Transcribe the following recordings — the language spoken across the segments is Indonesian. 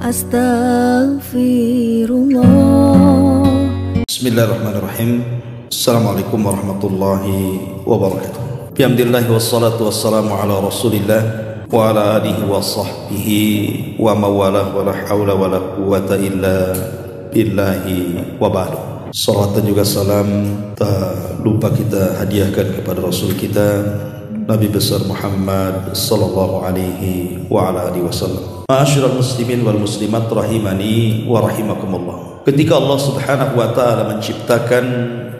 Astaghfirullah. Bismillahirrahmanirrahim. Assalamualaikum warahmatullahi wabarakatuh. Bihamdillahi wassalatu wassalamu ala rasulillah wa ala alihi wa sahbihi wa mawalah wa la hawla wa la quwata illa billahi wa ba'du. Salawat dan juga salam tak lupa kita hadiahkan kepada Rasul kita Nabi besar Muhammad sallallahu alaihi wa ala alihi wasallam. Ma'asyiral muslimin wal muslimat rahimani wa rahimakumullah. Ketika Allah Subhanahu wa taala menciptakan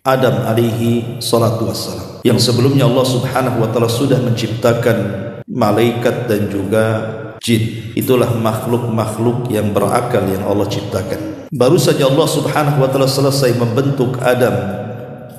Adam alaihi salatu wassalam, yang sebelumnya Allah Subhanahu wa taala sudah menciptakan malaikat dan juga jin. Itulah makhluk-makhluk yang berakal yang Allah ciptakan. Baru saja Allah Subhanahu wa taala selesai membentuk Adam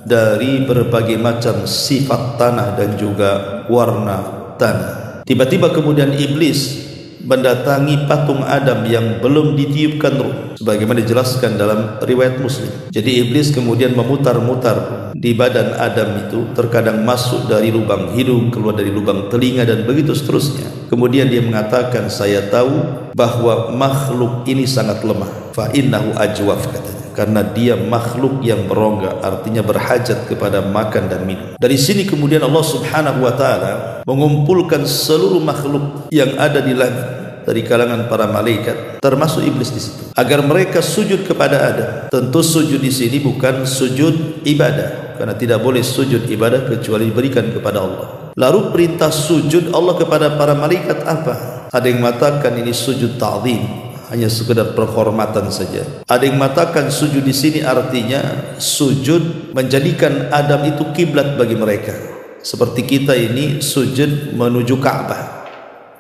dari berbagai macam sifat tanah dan juga warna tanah. Tiba-tiba kemudian iblis mendatangi patung Adam yang belum ditiupkan ruh, sebagaimana dijelaskan dalam riwayat Muslim. Jadi iblis kemudian memutar-mutar di badan Adam itu, terkadang masuk dari lubang hidung, keluar dari lubang telinga, dan begitu seterusnya. Kemudian dia mengatakan, saya tahu bahwa makhluk ini sangat lemah, fa innahu ajwaf, katanya, karena dia makhluk yang berongga, artinya berhajat kepada makan dan minum. Dari sini kemudian Allah Subhanahu wa taala mengumpulkan seluruh makhluk yang ada di langit dari kalangan para malaikat, termasuk iblis di situ, agar mereka sujud kepada Adam. Tentu sujud di sini bukan sujud ibadah, karena tidak boleh sujud ibadah kecuali diberikan kepada Allah. Lalu perintah sujud Allah kepada para malaikat apa? Ada yang mengatakan ini sujud ta'zim, hanya sekedar penghormatan saja. Ada yang mengatakan sujud di sini artinya sujud menjadikan Adam itu kiblat bagi mereka, seperti kita ini sujud menuju Ka'bah,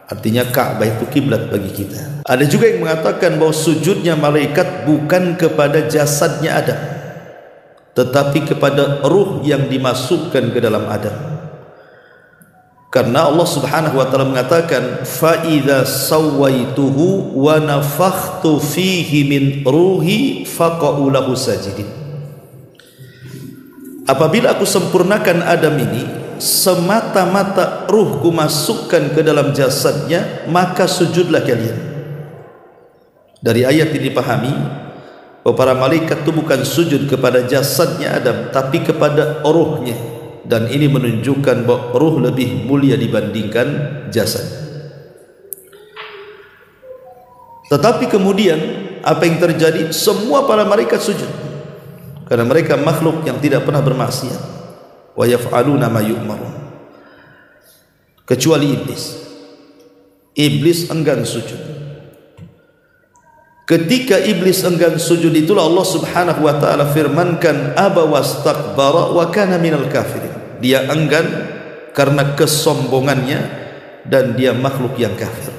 artinya Ka'bah itu kiblat bagi kita. Ada juga yang mengatakan bahwa sujudnya malaikat bukan kepada jasadnya Adam, tetapi kepada ruh yang dimasukkan ke dalam Adam. Karena Allah Subhanahu wa taala mengatakan, fa idza sawaituhu wa nafakhtu fihi min ruhi faqa'u lahu sajidin. Apabila aku sempurnakan Adam ini, semata-mata ruhku masukkan ke dalam jasadnya, maka sujudlah kalian. Dari ayat ini dipahami bahwa para malaikat itu bukan sujud kepada jasadnya Adam, tapi kepada ruhnya. Dan ini menunjukkan bahwa ruh lebih mulia dibandingkan jasad. Tetapi kemudian apa yang terjadi? Semua para malaikat sujud, karena mereka makhluk yang tidak pernah bermaksiat. Wa yaf'aluna ma yu'marun, kecuali iblis. Iblis enggan sujud. Ketika iblis enggan sujud, itulah Allah Subhanahu wa taala firmankan, aba wastakbara wa kana minal kafirin. Dia enggan karena kesombongannya dan dia makhluk yang kafir.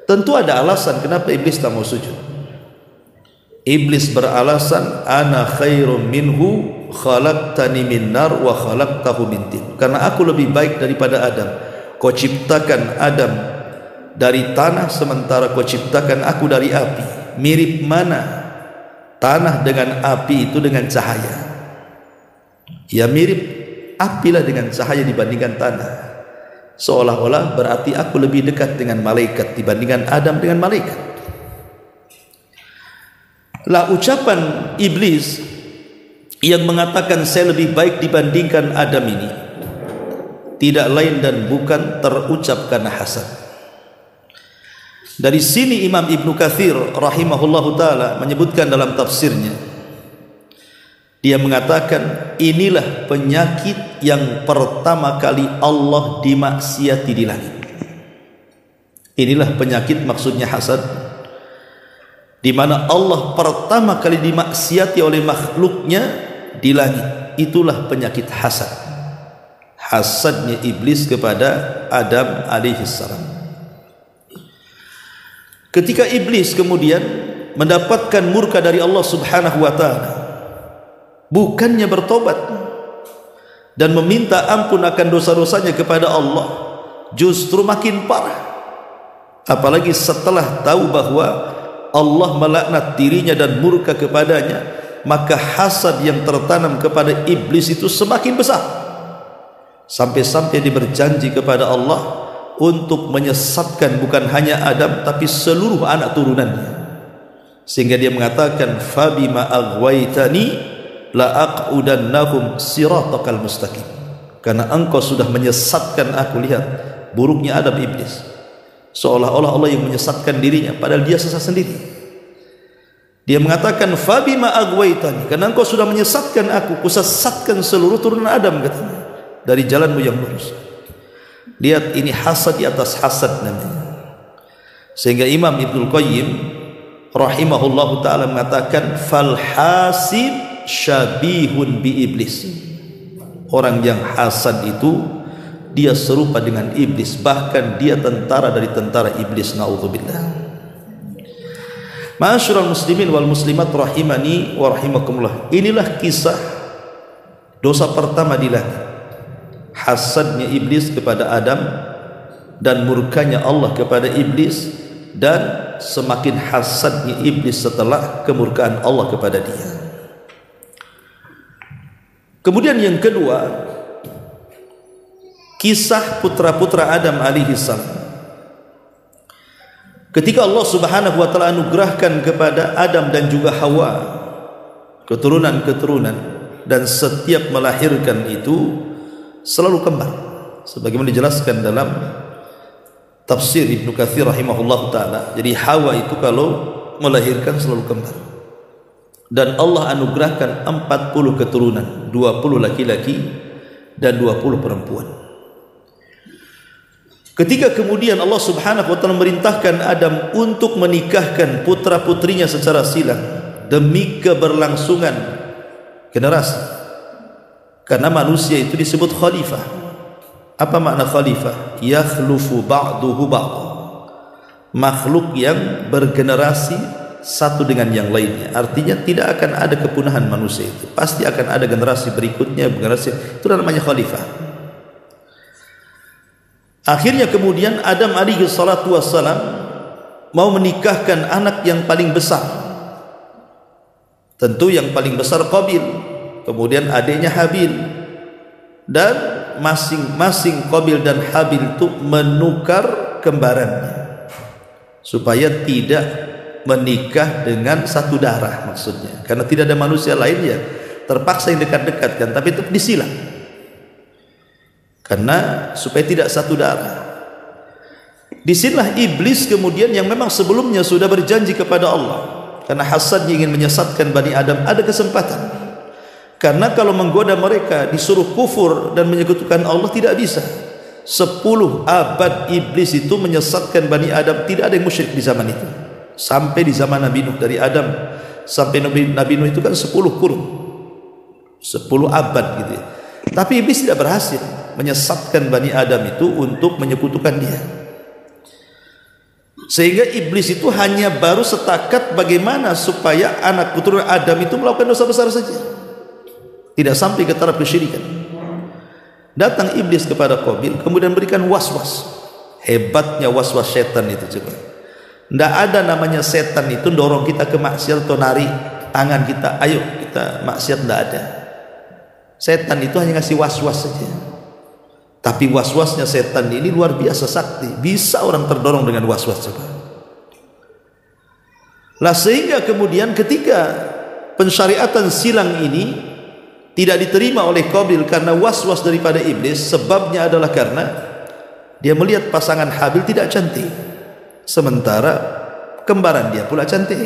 Tentu ada alasan kenapa iblis tak mau sujud. Iblis beralasan, ana khairum minhu khalaqtani min nar wa khalaqtahu min tin. Karena aku lebih baik daripada Adam. Kau ciptakan Adam dari tanah, sementara kau ciptakan aku dari api. Mirip mana tanah dengan api itu dengan cahaya? Ya mirip apilah dengan cahaya dibandingkan tanah. Seolah-olah berarti aku lebih dekat dengan malaikat dibandingkan Adam dengan malaikat. Lah ucapan iblis yang mengatakan saya lebih baik dibandingkan Adam ini tidak lain dan bukan terucap karena hasad. Dari sini Imam Ibnu Katsir rahimahullahu taala menyebutkan dalam tafsirnya, dia mengatakan inilah penyakit yang pertama kali Allah dimaksiati di langit. Inilah penyakit, maksudnya hasad, di mana Allah pertama kali dimaksiati oleh makhluknya di langit. Itulah penyakit hasad. Hasadnya iblis kepada Adam alaihissalam. Ketika iblis kemudian mendapatkan murka dari Allah Subhanahu wa taala, bukannya bertobat dan meminta ampun akan dosa-dosanya kepada Allah, justru makin parah. Apalagi setelah tahu bahwa Allah melaknat dirinya dan murka kepadanya, maka hasad yang tertanam kepada iblis itu semakin besar. Sampai-sampai dia berjanji kepada Allah, untuk menyesatkan bukan hanya Adam tapi seluruh anak turunannya, sehingga dia mengatakan fabima aghwaytani la aqudannahum siratakal mustaqim, karena engkau sudah menyesatkan aku. Lihat buruknya Adam iblis, seolah-olah Allah yang menyesatkan dirinya padahal dia sesat sendiri. Dia mengatakan fabima aghwaytani, karena engkau sudah menyesatkan aku, kusesatkan seluruh turunan Adam, katanya, dari jalanmu yang lurus. Lihat, ini hasad di atas hasad namanya. Sehingga Imam Ibnul Qayyim rahimahullahu ta'ala mengatakan fal hasid syabihun bi iblis. Orang yang hasad itu dia serupa dengan iblis, bahkan dia tentara dari tentara iblis, naudzubillah. Ma'asyiral muslimin wal muslimat rahimani wa rahimakumullah. Inilah kisah dosa pertama di langit, hasadnya iblis kepada Adam dan murkanya Allah kepada iblis, dan semakin hasadnya iblis setelah kemurkaan Allah kepada dia. Kemudian yang kedua, kisah putra-putra Adam alaihi salam. Ketika Allah subhanahu wa ta'ala anugerahkan kepada Adam dan juga Hawa keturunan-keturunan, dan setiap melahirkan itu selalu kembar, sebagaimana dijelaskan dalam tafsir Ibnu Katsir rahimahullah ta'ala. Jadi Hawa itu kalau melahirkan selalu kembar, dan Allah anugerahkan 40 keturunan, 20 laki-laki dan 20 perempuan. Ketika kemudian Allah subhanahu wa ta'ala merintahkan Adam untuk menikahkan putra-putrinya secara silang demi keberlangsungan generasi, karena manusia itu disebut khalifah. Apa makna khalifah? Yakhlufu ba'duhu ba'd, makhluk yang bergenerasi satu dengan yang lainnya. Artinya tidak akan ada kepunahan manusia itu, pasti akan ada generasi berikutnya, generasi itu namanya khalifah. Akhirnya kemudian Adam alaihi salatu wassalam mau menikahkan anak yang paling besar. Tentu yang paling besar Qabil, kemudian adiknya Habil, dan masing-masing Qabil dan Habil itu menukar kembarannya supaya tidak menikah dengan satu darah, maksudnya karena tidak ada manusia lain, ya terpaksa yang dekat-dekatkan, tapi itu disilang karena supaya tidak satu darah. Disinilah iblis kemudian yang memang sebelumnya sudah berjanji kepada Allah, karena hasadnya ingin menyesatkan Bani Adam, ada kesempatan. Karena kalau menggoda mereka disuruh kufur dan menyekutukan Allah tidak bisa. 10 abad iblis itu menyesatkan Bani Adam, tidak ada yang musyrik di zaman itu. Sampai di zaman Nabi Nuh, dari Adam sampai Nabi Nuh itu kan 10 kurun, 10 abad gitu ya. Tapi iblis tidak berhasil menyesatkan Bani Adam itu untuk menyekutukan dia, sehingga iblis itu hanya baru setakat bagaimana supaya anak keturunan Adam itu melakukan dosa besar saja, tidak sampai ke taraf kesyirikan. Datang iblis kepada Qabil kemudian berikan was-was. Hebatnya was-was setan itu, coba. Tidak ada namanya setan itu dorong kita ke maksiat atau narik tangan kita, ayo kita maksiat, tidak ada. Setan itu hanya ngasih was-was saja. Tapi was-wasnya setan ini luar biasa sakti, bisa orang terdorong dengan was-was, coba. Lah sehingga kemudian ketika pensyariatan silang ini tidak diterima oleh Qabil karena was-was daripada iblis, sebabnya adalah karena dia melihat pasangan Habil tidak cantik, sementara kembaran dia pula cantik.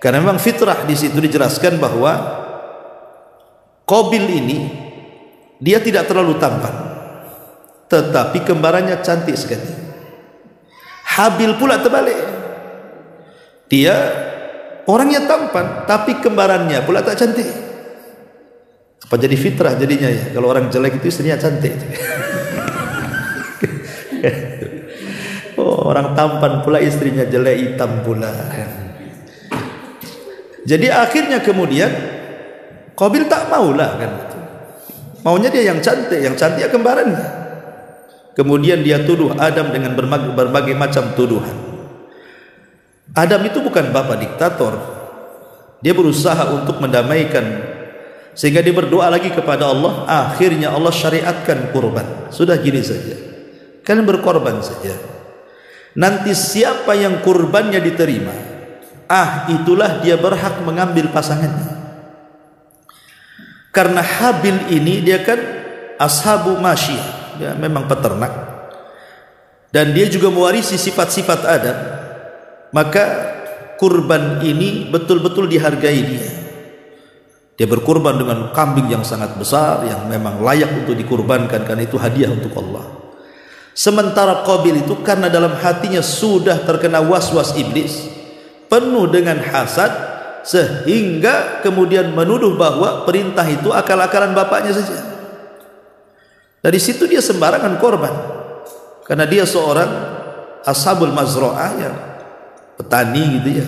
Karena memang fitrah di situ dijelaskan bahwa Qabil ini dia tidak terlalu tampan, tetapi kembarannya cantik sekali. Habil pula terbalik, dia orangnya tampan tapi kembarannya pula tak cantik. Apa jadi fitrah jadinya ya, kalau orang jelek itu istrinya cantik. Oh, orang tampan pula istrinya jelek, hitam pula. Jadi akhirnya kemudian Qabil tak maulah kan, maunya dia yang cantik ya kembarannya. Kemudian dia tuduh Adam dengan berbagai macam tuduhan. Adam itu bukan bapak diktator. Dia berusaha untuk mendamaikan, sehingga dia berdoa lagi kepada Allah. Akhirnya Allah syariatkan kurban. Sudah gini saja, Kalian berkorban saja. Nanti siapa yang kurbannya diterima, itulah dia berhak mengambil pasangannya. Karena Habil ini dia kan ashabu masyiyah, dia memang peternak, dan dia juga mewarisi sifat-sifat Adam. Maka kurban ini betul-betul dihargai dia. Dia berkurban dengan kambing yang sangat besar, yang memang layak untuk dikurbankan, karena itu hadiah untuk Allah. Sementara Qabil itu karena dalam hatinya sudah terkena was-was iblis, penuh dengan hasad, sehingga kemudian menuduh bahwa perintah itu akal-akalan bapaknya saja. Dari situ dia sembarangan korban, karena dia seorang ashabul mazra'ah, ya, petani gitu ya.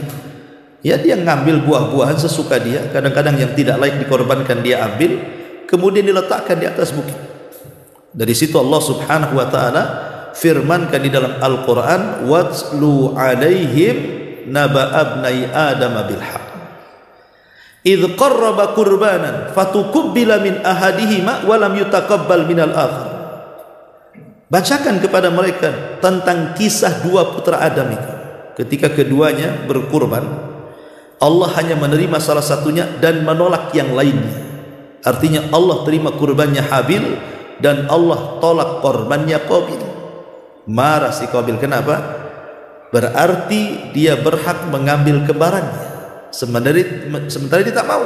Ya, dia ngambil buah-buahan sesuka dia. Kadang-kadang yang tidak layak dikorbankan dia ambil, kemudian diletakkan di atas bukit. Dari situ Allah Subhanahu wa taala firmankan di dalam Al-Qur'an, "Watlu 'alaihim naba abnai Adam bil haqq. Idz qarraba qurbanan fatuqbila min ahadihima wa lam yutaqabbal minal akhar." Bacakan kepada mereka tentang kisah dua putra Adam itu. Ketika keduanya berkurban, Allah hanya menerima salah satunya dan menolak yang lainnya. Artinya Allah terima kurbannya Habil dan Allah tolak korbannya Qabil. Marah si Qabil. Kenapa? Berarti dia berhak mengambil kembarannya, sementara dia tak mau.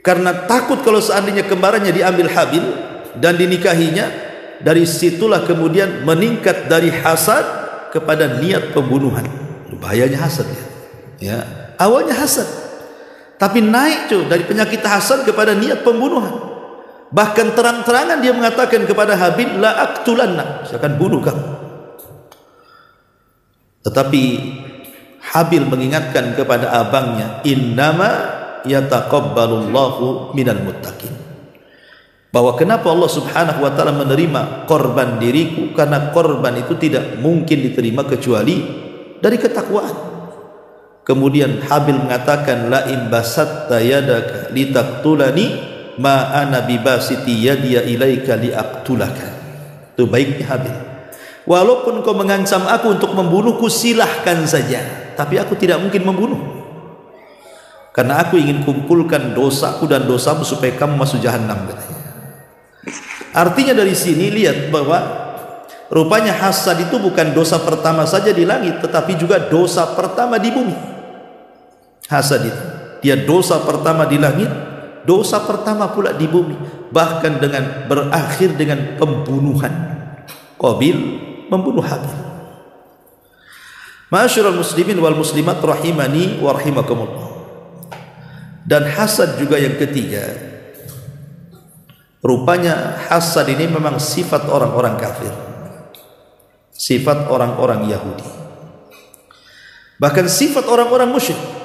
Karena takut kalau seandainya kembarannya diambil Habil dan dinikahinya, dari situlah kemudian meningkat dari hasad kepada niat pembunuhan. Bahayanya hasad ya. Ya, awalnya hasad, tapi naik dari penyakit hasad kepada niat pembunuhan. Bahkan terang-terangan dia mengatakan kepada Habil, la aqtulanna, saya akan bunuh kamu. Tetapi Habil mengingatkan kepada abangnya, innama yataqabbalullahu minal muttaqin, bahwa kenapa Allah Subhanahu wa taala menerima korban diriku, karena korban itu tidak mungkin diterima kecuali dari ketakwaan. Kemudian Habil mengatakan, la in basatta yadaka litaqtulani ma ana bibasiti yadiya ilaika liaqtulaka. Itu baiknya Habil, walaupun kau mengancam aku untuk membunuhku, silahkan saja, tapi aku tidak mungkin membunuh, karena aku ingin kumpulkan dosaku dan dosamu supaya kamu masuk jahanam. Artinya dari sini lihat bahwa rupanya hasad itu bukan dosa pertama saja di langit, tetapi juga dosa pertama di bumi. Hasad itu dia dosa pertama di langit, dosa pertama pula di bumi, bahkan dengan berakhir dengan pembunuhan. Qabil membunuh Habil. Ma'asyiral muslimin wal muslimat rahimani wa rahimakumullah. Dan hasad juga yang ketiga, rupanya hasad ini memang sifat orang-orang kafir, sifat orang-orang Yahudi, bahkan sifat orang-orang musyrik.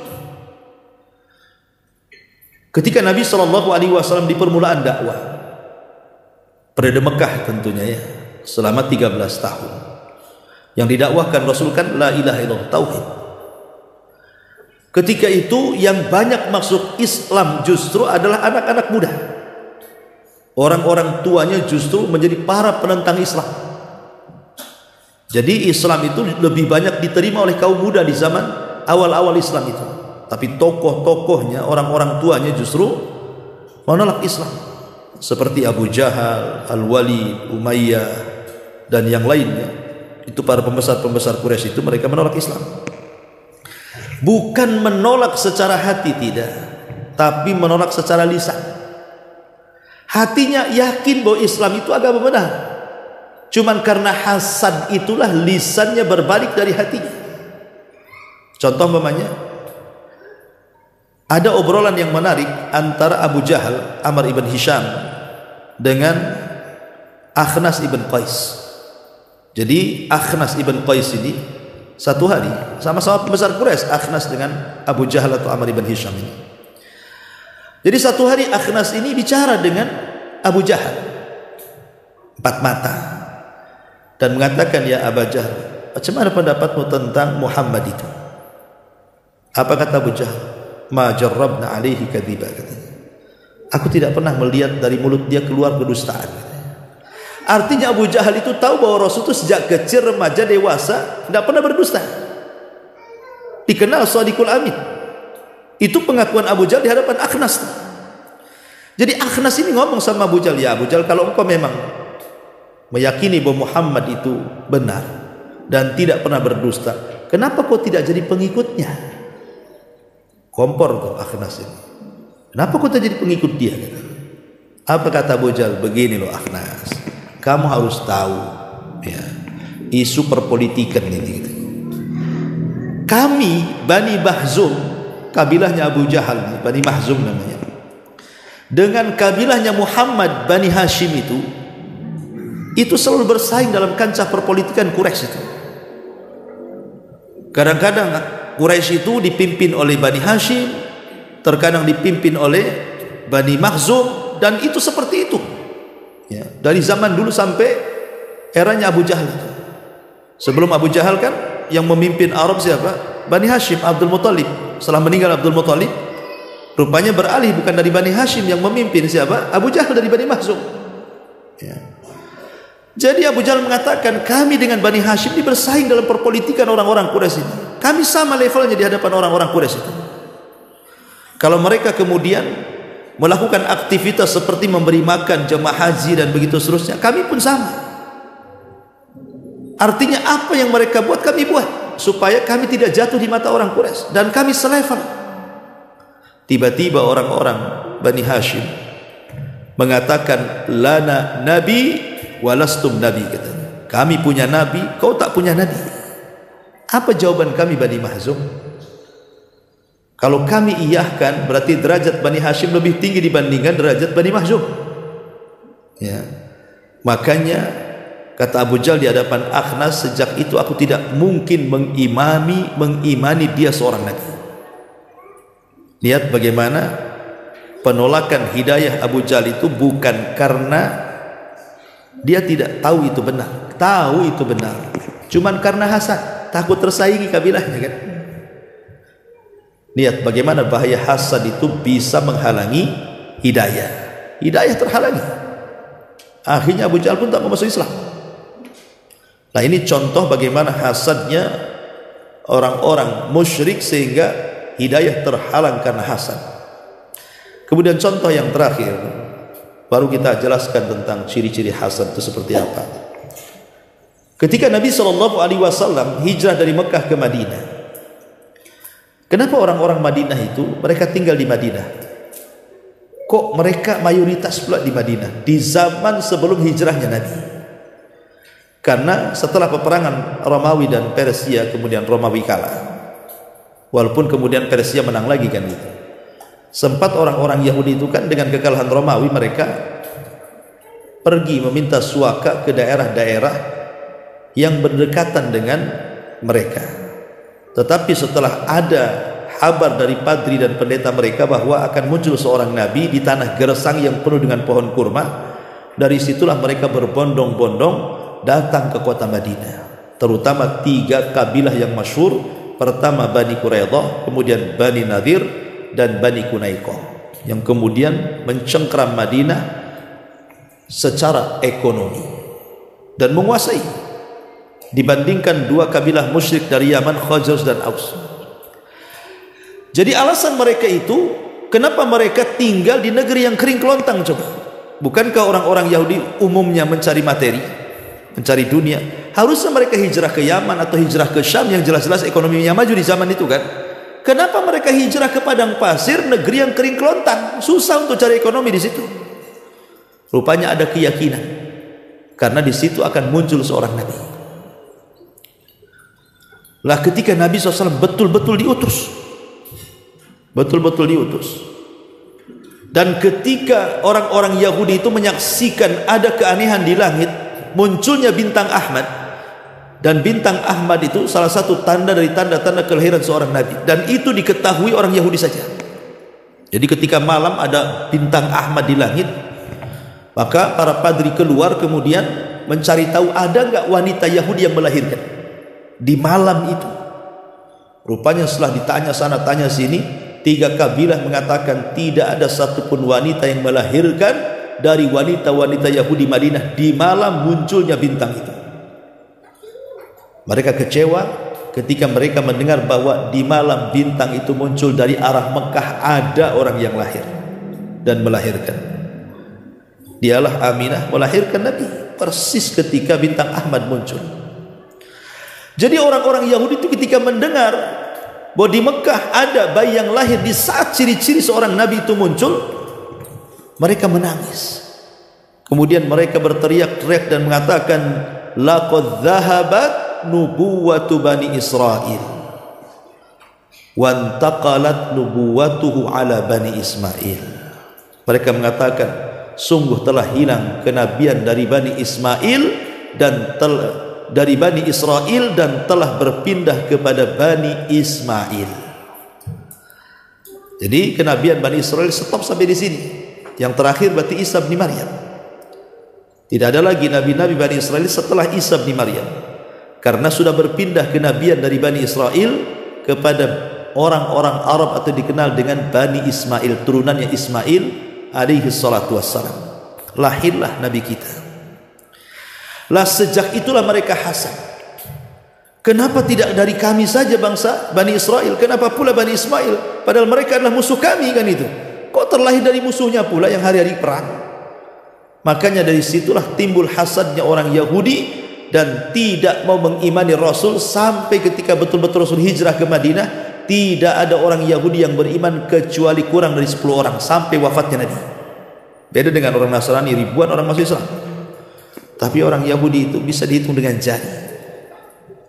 Ketika Nabi SAW di permulaan dakwah, periode Mekah tentunya ya, selama 13 tahun, yang didakwahkan Rasul kan la ilaha illallah, tauhid. Ketika itu yang banyak masuk Islam justru adalah anak-anak muda. Orang-orang tuanya justru menjadi para penentang Islam. Jadi Islam itu lebih banyak diterima oleh kaum muda di zaman awal-awal Islam itu. Tapi tokoh-tokohnya, orang-orang tuanya justru menolak Islam, seperti Abu Jahal, Al-Walid, Umayyah, dan yang lainnya. Itu para pembesar-pembesar Quraisy itu, mereka menolak Islam. Bukan menolak secara hati, tidak, tapi menolak secara lisan. Hatinya yakin bahwa Islam itu agama benar, cuman karena hasad itulah lisannya berbalik dari hatinya. Contoh umpamanya, ada obrolan yang menarik antara Abu Jahal, Amr ibn Hisham, dengan Akhnas ibn Qais. Jadi Akhnas ibn Qais ini satu hari sama-sama pembesar Quraisy, Akhnas dengan Abu Jahal atau Amr ibn Hisham ini. Jadi satu hari Akhnas ini bicara dengan Abu Jahal empat mata dan mengatakan, ya Abu Jahal, macam mana pendapatmu tentang Muhammad itu? Apa kata Abu Jahal? Ma jarrabna alaihi kadhiba, katanya. Aku tidak pernah melihat dari mulut dia keluar kedustaan. Artinya Abu Jahal itu tahu bahwa Rasul itu sejak kecil, remaja, dewasa tidak pernah berdusta. Dikenal Shadiqul Amin. Itu pengakuan Abu Jahal di hadapan Akhnas. Jadi Akhnas ini ngomong sama Abu Jahal, ya Abu Jahal, kalau engkau memang meyakini bahwa Muhammad itu benar dan tidak pernah berdusta, kenapa kau tidak jadi pengikutnya? Kompor tuh Akhnas ini. Kenapa kau tidak jadi pengikut dia? Apa kata Abu Jahal? Begini loh Akhnas, kamu harus tahu ya, isu perpolitikan ini gitu. Kami Bani Mahzum, kabilahnya Abu Jahal, Bani Mahzum namanya, dengan kabilahnya Muhammad Bani Hashim itu selalu bersaing dalam kancah perpolitikan Quraisy itu. Kadang-kadang Quraisy itu dipimpin oleh Bani Hashim, terkadang dipimpin oleh Bani Mahzum, dan itu seperti itu ya, dari zaman dulu sampai eranya Abu Jahal. Sebelum Abu Jahal kan yang memimpin Arab siapa? Bani Hashim, Abdul Muttalib. Setelah meninggal Abdul Muttalib, rupanya beralih bukan dari Bani Hashim yang memimpin siapa? Abu Jahal dari Bani Mahzum ya. Jadi Abu Jahal mengatakan, kami dengan Bani Hashim ini bersaing dalam perpolitikan orang-orang Quraisy ini. Kami sama levelnya di hadapan orang-orang Quraisy itu. Kalau mereka kemudian melakukan aktivitas seperti memberi makan jemaah haji dan begitu seterusnya, kami pun sama. Artinya apa yang mereka buat kami buat, supaya kami tidak jatuh di mata orang Quraisy dan kami selevel. Tiba-tiba orang-orang Bani Hashim mengatakan, lana nabi walastum nabi, katanya. Kami punya nabi, kau tak punya nabi. Apa jawaban kami Bani Mahzum? Kalau kami iyahkan, berarti derajat Bani Hashim lebih tinggi dibandingkan derajat Bani Mahzum ya. Makanya kata Abu Jahal di hadapan Akhnas, sejak itu aku tidak mungkin mengimani dia seorang nabi. Lihat bagaimana penolakan hidayah Abu Jahal itu bukan karena dia tidak tahu itu benar, tahu itu benar, cuman karena hasad, takut tersaingi kabilahnya kan. Lihat bagaimana bahaya hasad itu bisa menghalangi hidayah. Hidayah terhalangi. Akhirnya Abu Jahal pun tak mau masuk Islam. Nah, ini contoh bagaimana hasadnya orang-orang musyrik sehingga hidayah terhalang karena hasad. Kemudian contoh yang terakhir, baru kita jelaskan tentang ciri-ciri hasad itu seperti apa. Ketika Nabi SAW hijrah dari Mekah ke Madinah, kenapa orang-orang Madinah itu mereka tinggal di Madinah? Kok mereka mayoritas pula di Madinah di zaman sebelum hijrahnya Nabi? Karena setelah peperangan Romawi dan Persia, kemudian Romawi kalah, walaupun kemudian Persia menang lagi kan gitu. Sempat orang-orang Yahudi itu kan dengan kekalahan Romawi mereka pergi meminta suaka ke daerah-daerah yang berdekatan dengan mereka. Tetapi setelah ada kabar dari padri dan pendeta mereka bahwa akan muncul seorang nabi di tanah gersang yang penuh dengan pohon kurma, dari situlah mereka berbondong-bondong datang ke kota Madinah, terutama 3 kabilah yang masyhur. Pertama Bani Quraidah, kemudian Bani Nadir dan Bani Qunaiqah, yang kemudian mencengkeram Madinah secara ekonomi dan menguasai dibandingkan 2 kabilah musyrik dari Yaman, Khazraj dan Aus. Jadi alasan mereka itu, kenapa mereka tinggal di negeri yang kering kelontang coba? Bukankah orang-orang Yahudi umumnya mencari materi, mencari dunia? Harusnya mereka hijrah ke Yaman atau hijrah ke Syam yang jelas-jelas ekonominya maju di zaman itu kan. Kenapa mereka hijrah ke padang pasir, negeri yang kering kelontang, susah untuk cari ekonomi di situ? Rupanya ada keyakinan, karena di situ akan muncul seorang nabi. Lah ketika Nabi SAW betul-betul diutus, dan ketika orang-orang Yahudi itu menyaksikan ada keanehan di langit, munculnya bintang Ahmad, dan bintang Ahmad itu salah satu tanda dari tanda-tanda kelahiran seorang nabi, dan itu diketahui orang Yahudi saja. Jadi ketika malam ada bintang Ahmad di langit, maka para padri keluar kemudian mencari tahu ada enggak wanita Yahudi yang melahirkan di malam itu. Rupanya setelah ditanya sana tanya sini, 3 kabilah mengatakan tidak ada satupun wanita yang melahirkan dari wanita-wanita Yahudi Madinah di malam munculnya bintang itu. Mereka kecewa ketika mereka mendengar bahwa di malam bintang itu muncul dari arah Mekah ada orang yang lahir dan melahirkan. Dialah Aminah melahirkan Nabi persis ketika bintang Ahmad muncul. Jadi orang-orang Yahudi itu ketika mendengar bahwa di Mekah ada bayi yang lahir di saat ciri-ciri seorang Nabi itu muncul, mereka menangis. Kemudian mereka berteriak-teriak dan mengatakan, laqad dhahabat nubuwatu Bani Israel wantaqalat nubuwatuhu ala Bani Ismail. Mereka mengatakan, sungguh telah hilang kenabian dari Bani Ismail dan dari Bani Israel dan telah berpindah kepada Bani Ismail. Jadi kenabian Bani Israel stop sampai di sini. Yang terakhir berarti Isa bin Maryam. Tidak ada lagi nabi-nabi Bani Israel setelah Isa bin Maryam, karena sudah berpindah kenabian dari Bani Israel kepada orang-orang Arab atau dikenal dengan Bani Ismail, turunannya Ismail alaihi salatu wassalam. Lahirlah Nabi kita. Lah sejak itulah mereka hasad. Kenapa tidak dari kami saja bangsa Bani Israel? Kenapa pula Bani Ismail? Padahal mereka adalah musuh kami kan itu. Kok terlahir dari musuhnya pula yang hari-hari perang? Makanya dari situlah timbul hasadnya orang Yahudi dan tidak mau mengimani Rasul sampai ketika betul-betul Rasul hijrah ke Madinah, tidak ada orang Yahudi yang beriman kecuali kurang dari 10 orang sampai wafatnya Nabi. Beda dengan orang Nasrani, ribuan orang masuk Islam. Tapi orang Yahudi itu bisa dihitung dengan jari.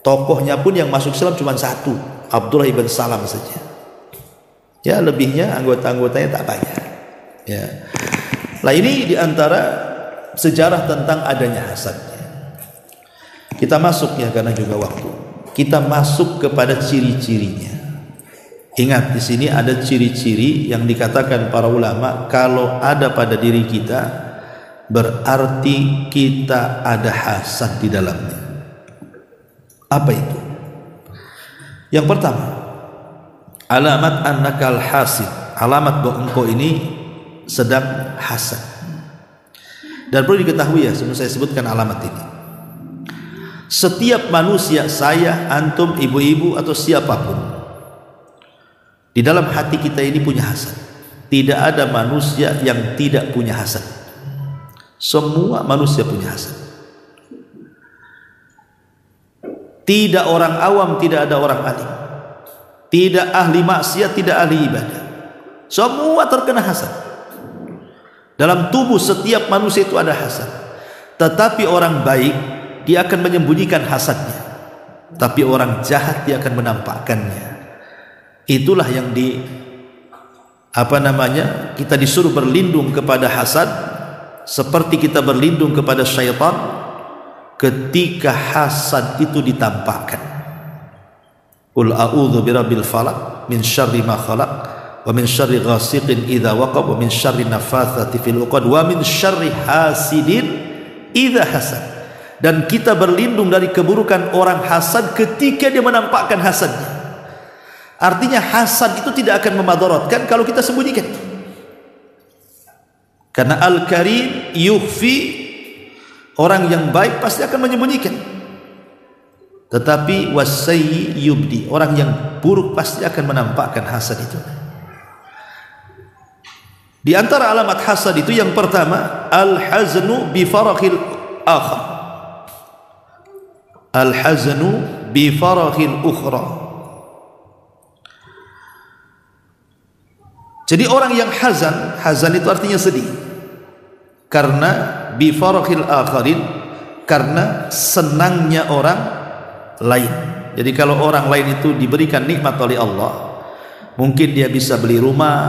Tokohnya pun yang masuk Islam cuma satu, Abdullah ibn Salam saja. Ya, lebihnya anggota-anggotanya tak banyak. Ya. Nah, ini diantara sejarah tentang adanya hasadnya. Kita masuk ya, karena juga waktu. Kita masuk kepada ciri-cirinya. Ingat, di sini ada ciri-ciri yang dikatakan para ulama kalau ada pada diri kita, berarti kita ada hasad di dalamnya. Apa itu? Yang pertama, alamat annakal hasid, alamat bahwa engkau ini sedang hasad. Dan perlu diketahui ya, sebelum saya sebutkan alamat ini, setiap manusia, saya, antum, ibu-ibu atau siapapun, di dalam hati kita ini punya hasad. Tidak ada manusia yang tidak punya hasad. Semua manusia punya hasad. Tidak orang awam, tidak ada orang alim. Tidak ahli maksiat, tidak ahli ibadah. Semua terkena hasad. Dalam tubuh setiap manusia itu ada hasad. Tetapi orang baik, dia akan menyembunyikan hasadnya. Tapi orang jahat, dia akan menampakkannya. Itulah yang kita disuruh berlindung kepada hasad, seperti kita berlindung kepada syaitan ketika hasad itu ditampakkan. Qul a'udzu birabbil falaq min syarri ma khalaq wa min syarri ghasiqin idza waqab wa min syarri naffatsati fil 'uqad wa min syarri hasidin idza hasad. Dan kita berlindung dari keburukan orang hasad ketika dia menampakkan hasadnya. Artinya hasad itu tidak akan memadaratkan kalau kita sembunyikan. Karena Al-Karim yukhfi, orang yang baik pasti akan menyembunyikan. Tetapi wasayyi yubdi, orang yang buruk pasti akan menampakkan hasad itu. Di antara alamat hasad itu yang pertama, al-haznu bi farakhil akhar. Al-haznu bi farakhil ukhra. Jadi orang yang hazan itu artinya sedih. Karena bi farakhil akharin, karena senangnya orang lain. Jadi kalau orang lain itu diberikan nikmat oleh Allah, mungkin dia bisa beli rumah,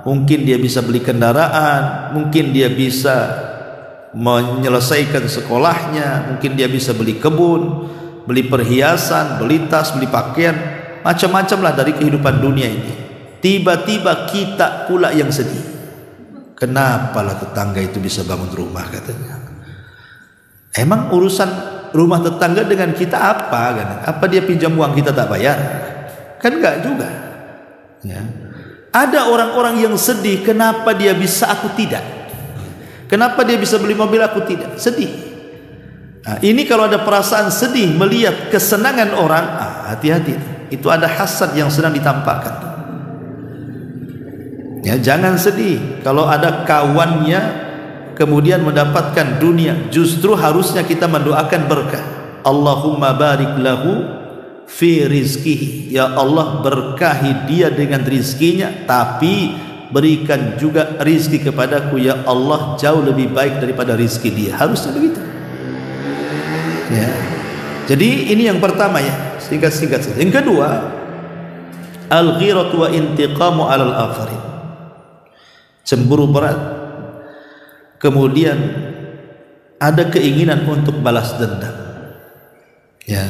mungkin dia bisa beli kendaraan, mungkin dia bisa menyelesaikan sekolahnya, mungkin dia bisa beli kebun, beli perhiasan, beli tas, beli pakaian, macam-macam lah dari kehidupan dunia ini. Tiba-tiba kita pula yang sedih. Kenapalah tetangga itu bisa bangun rumah katanya. Emang urusan rumah tetangga dengan kita apa kan? Apa dia pinjam uang kita tak bayar? Kan enggak juga. Ya. Ada orang-orang yang sedih, kenapa dia bisa aku tidak? Kenapa dia bisa beli mobil, aku tidak? Sedih. Nah, ini kalau ada perasaan sedih melihat kesenangan orang, hati-hati. Itu ada hasad yang sedang ditampakkan. Ya, jangan sedih kalau ada kawannya kemudian mendapatkan dunia. Justru harusnya kita mendoakan berkah. Allahumma barik lahu fi rizkihi. Ya Allah, berkahi dia dengan rizkinya, tapi berikan juga rizki kepadaku ya Allah jauh lebih baik daripada rizki dia. Harusnya begitu ya. Jadi ini yang pertama ya, singkat-singkat saja. Yang kedua, al-ghiratu wa intiqamu alal akharin. Cemburu berat, kemudian ada keinginan untuk balas dendam. Ya,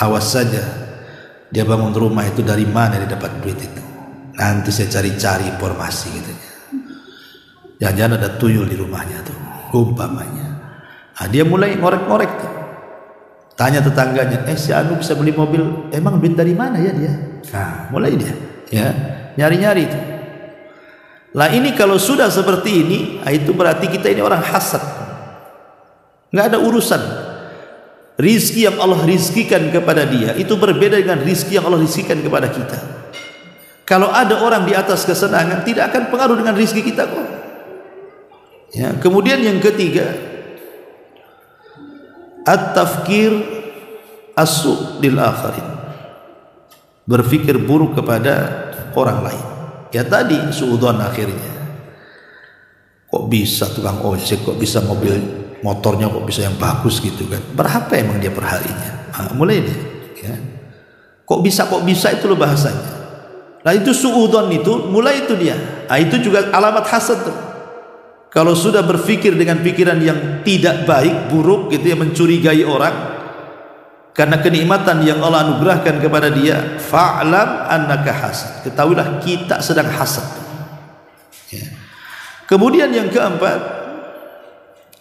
awas saja dia bangun rumah itu dari mana dia dapat duit itu. Nanti saya cari-cari informasi gitu. Jangan-jangan ada tuyul di rumahnya tuh, umpamanya. Nah, dia mulai ngorek-ngorek tuh. Tanya tetangganya, si Anu bisa beli mobil, emang duit dari mana ya dia? Nah, mulai dia, ya, nyari-nyari itu. Lah ini kalau sudah seperti ini, itu berarti kita ini orang hasad. Nggak ada urusan. Rizki yang Allah rizkikan kepada dia itu berbeda dengan rizki yang Allah rizkikan kepada kita. Kalau ada orang di atas kesenangan, tidak akan pengaruh dengan rizki kita kok. Ya, kemudian yang ketiga, at-tafkir as-su' lil akharin. Berfikir buruk kepada orang lain. Ya tadi suudzon akhirnya. Kok bisa tukang ojek, kok bisa mobil motornya kok bisa yang bagus gitu kan? Berapa emang dia perharinya? Mulai deh ya. Kok bisa itu loh bahasanya. Nah itu suudzon itu mulai itu dia. Itu juga alamat hasad tuh. Kalau sudah berpikir dengan pikiran yang tidak baik, buruk gitu ya, mencurigai orang karena kenikmatan yang Allah anugerahkan kepada dia, fa'lam annaka hasad. Ketahuilah kita sedang hasad. Ya. Kemudian yang keempat,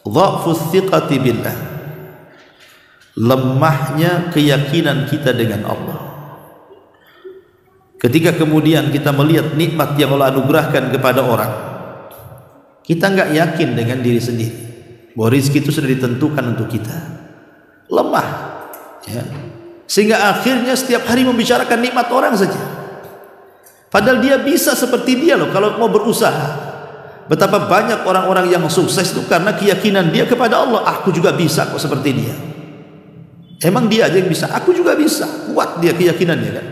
dha'fus thiqati billah. Lemahnya keyakinan kita dengan Allah. Ketika kemudian kita melihat nikmat yang Allah anugerahkan kepada orang, kita nggak yakin dengan diri sendiri bahwa rezeki itu sudah ditentukan untuk kita. Lemah ya. Sehingga akhirnya setiap hari membicarakan nikmat orang saja, padahal dia bisa seperti dia loh kalau mau berusaha. Betapa banyak orang-orang yang sukses itu karena keyakinan dia kepada Allah. Aku juga bisa kok seperti dia. Emang dia aja yang bisa, aku juga bisa. Kuat dia keyakinannya kan,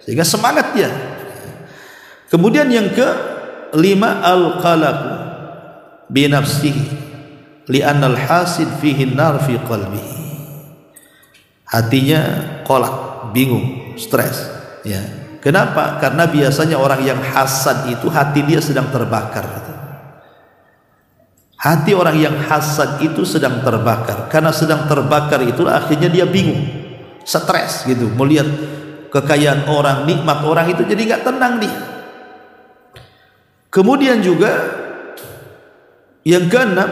sehingga semangat dia. Kemudian yang kelima, al-qalaqu bi nafsihi li'anna al-hasid fihi an-nar fi qalbihi. Hatinya kolak, bingung, stres ya. Kenapa? Karena biasanya orang yang hasad itu hati dia sedang terbakar. Hati orang yang hasad itu sedang terbakar. Karena sedang terbakar itulah akhirnya dia bingung, stres gitu, melihat kekayaan orang, nikmat orang itu jadi nggak tenang dia. Kemudian juga yang keenam,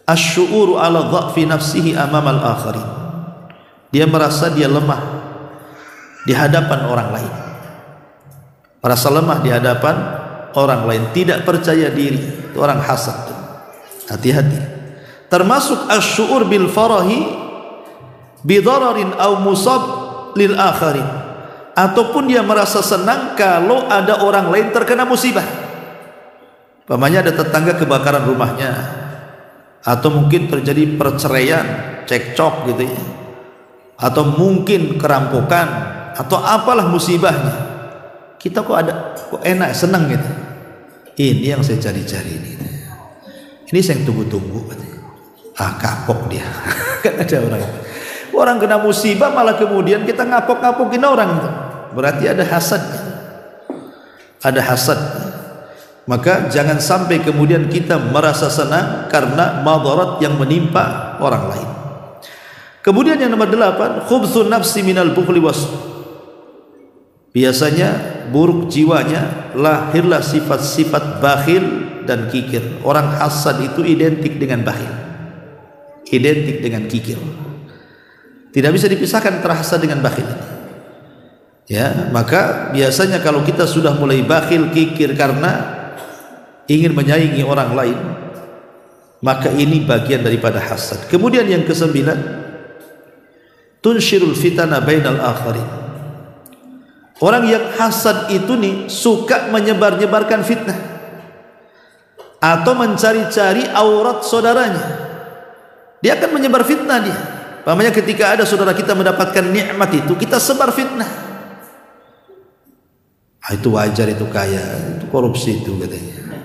asy'uru ala dha'fi nafsihi amama al-akharin. Dia merasa dia lemah di hadapan orang lain. Merasa lemah di hadapan orang lain, tidak percaya diri. Itu orang hasad. Hati-hati. Termasuk asy'ur bil farahi bi dararin aw musab lil akharin. Ataupun dia merasa senang kalau ada orang lain terkena musibah. Umpamanya ada tetangga kebakaran rumahnya, atau mungkin terjadi perceraian, cekcok gitu ya, atau mungkin kerampokan, atau apalah musibahnya. Kita kok enak, senang gitu. Ini yang saya cari-cari ini. Ini saya tunggu-tunggu. Kapok dia. Kan ada orang kena musibah malah kemudian kita ngapok-ngapokin orang itu. Berarti ada hasad. Ada hasad. Maka jangan sampai kemudian kita merasa senang karena madarat yang menimpa orang lain. Kemudian yang nomor 8, khubthun nafsi minal bukhli was. Biasanya buruk jiwanya, lahirlah sifat-sifat bakhil dan kikir. Orang hasad itu identik dengan bakhil, identik dengan kikir. Tidak bisa dipisahkan antara hasad dengan bakhil. Ya, maka biasanya kalau kita sudah mulai bakhil, kikir karena ingin menyaingi orang lain, Maka ini bagian daripada hasad. Kemudian yang kesembilan, tunsyirul fitana bainal akharin. Orang yang hasad itu nih suka menyebar-nyebarkan fitnah atau mencari-cari aurat saudaranya. Dia akan menyebar fitnah dia. Pamannya ketika ada saudara kita mendapatkan nikmat itu, kita sebar fitnah. Itu wajar, itu kaya, itu korupsi itu katanya.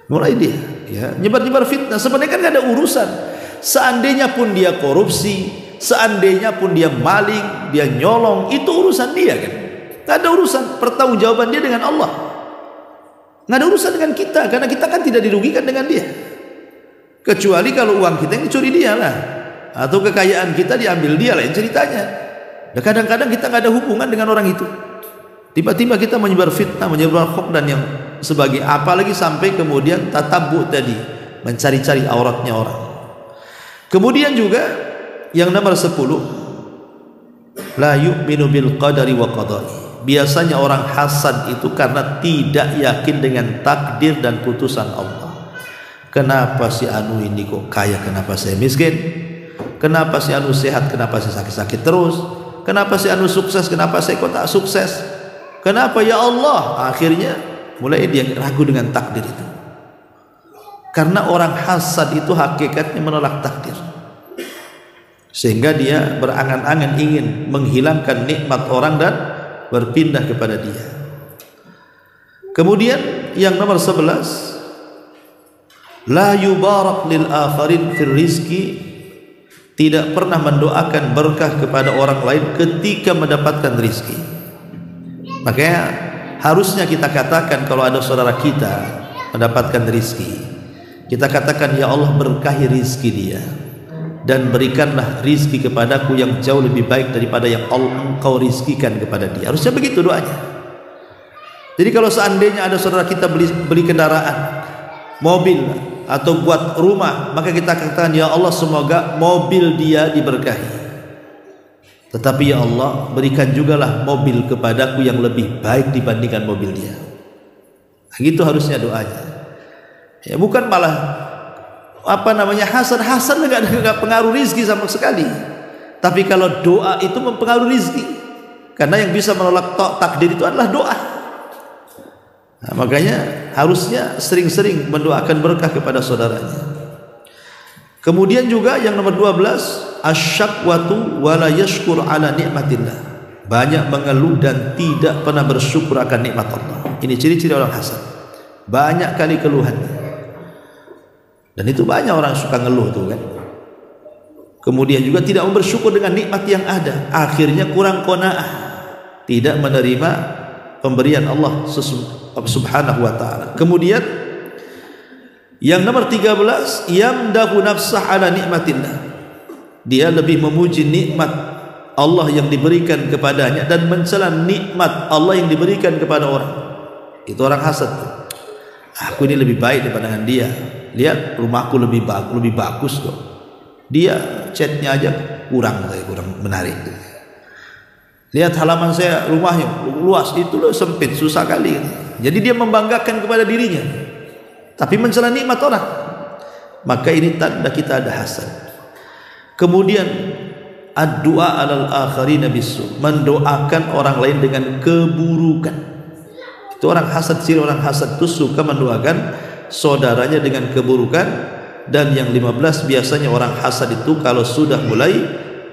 Mulai dia ya nyebar-nyebar fitnah. Sebenarnya kan gak ada urusan. Seandainya pun dia korupsi, seandainya pun dia maling, dia nyolong, itu urusan dia kan. Gak ada urusan, pertanggungjawaban dia dengan Allah. Gak ada urusan dengan kita, karena kita kan tidak dirugikan dengan dia. Kecuali kalau uang kita yang dicuri dia lah, atau kekayaan kita diambil dia, lain ceritanya. Dan kadang-kadang kita gak ada hubungan dengan orang itu. Tiba-tiba kita menyebar fitnah, menyebar hoax dan yang sebagai, apalagi sampai kemudian tatabu tadi, mencari-cari auratnya orang. Kemudian juga yang nomor 10, la yu'minu bil qadari wa qada'i. Biasanya orang hasad itu karena tidak yakin dengan takdir dan putusan Allah. Kenapa si anu ini kok kaya, kenapa saya miskin? Kenapa si anu sehat, kenapa saya sakit-sakit terus? Kenapa si anu sukses, kenapa saya kok tak sukses? Kenapa ya Allah? Akhirnya mulai dia ragu dengan takdir itu. Karena orang hasad itu hakikatnya menolak takdir, sehingga dia berangan-angan ingin menghilangkan nikmat orang dan berpindah kepada dia. Kemudian yang nomor 11, la yubarak lil akharin fil rizki. Tidak pernah mendoakan berkah kepada orang lain ketika mendapatkan rizki. Makanya harusnya kita katakan kalau ada saudara kita mendapatkan rizki, kita katakan, ya Allah berkahi rizki dia dan berikanlah rizki kepadaku yang jauh lebih baik daripada yang engkau rizkikan kepada dia. Harusnya begitu doanya. Jadi kalau seandainya ada saudara kita beli kendaraan, mobil atau buat rumah, maka kita katakan, ya Allah semoga mobil dia diberkahi, tetapi ya Allah berikan jugalah mobil kepadaku yang lebih baik dibandingkan mobil dia. Gitu harusnya doanya. Ya, bukan malah hasad nggak pengaruh rizki sama sekali. Tapi kalau doa itu mempengaruhi rizki, karena yang bisa menolak takdir itu adalah doa. Nah, makanya harusnya sering-sering mendoakan berkah kepada saudaranya. Kemudian juga yang nomor 12, asyakwatu wala yashkur ala nikmatillah. Banyak mengeluh dan tidak pernah bersyukur akan nikmat Allah. Ini ciri-ciri orang hasad. Banyak kali keluhannya. Dan itu banyak orang suka ngeluh tuh kan. Kemudian juga tidak bersyukur dengan nikmat yang ada. Akhirnya kurang qanaah, tidak menerima pemberian Allah subhanahu wa ta'ala. Kemudian yang nomor 13, yamdahu nafsah ala nikmatillah. Dia lebih memuji nikmat Allah yang diberikan kepadanya dan mencela nikmat Allah yang diberikan kepada orang. Itu orang hasad. Aku ini lebih baik daripada dia. Lihat rumahku lebih bagus kok. Dia catnya aja kurang menarik. Lihat halaman saya, rumahnya luas, itu loh sempit, susah kali. Jadi dia membanggakan kepada dirinya, tapi mencela nikmat orang. Maka ini tanda kita ada hasad. Kemudian ad-du'a 'alal akharina bisu, mendoakan orang lain dengan keburukan. Itu orang hasad, ciri orang hasad itu suka mendoakan saudaranya dengan keburukan. Dan yang 15, biasanya orang hasad itu kalau sudah mulai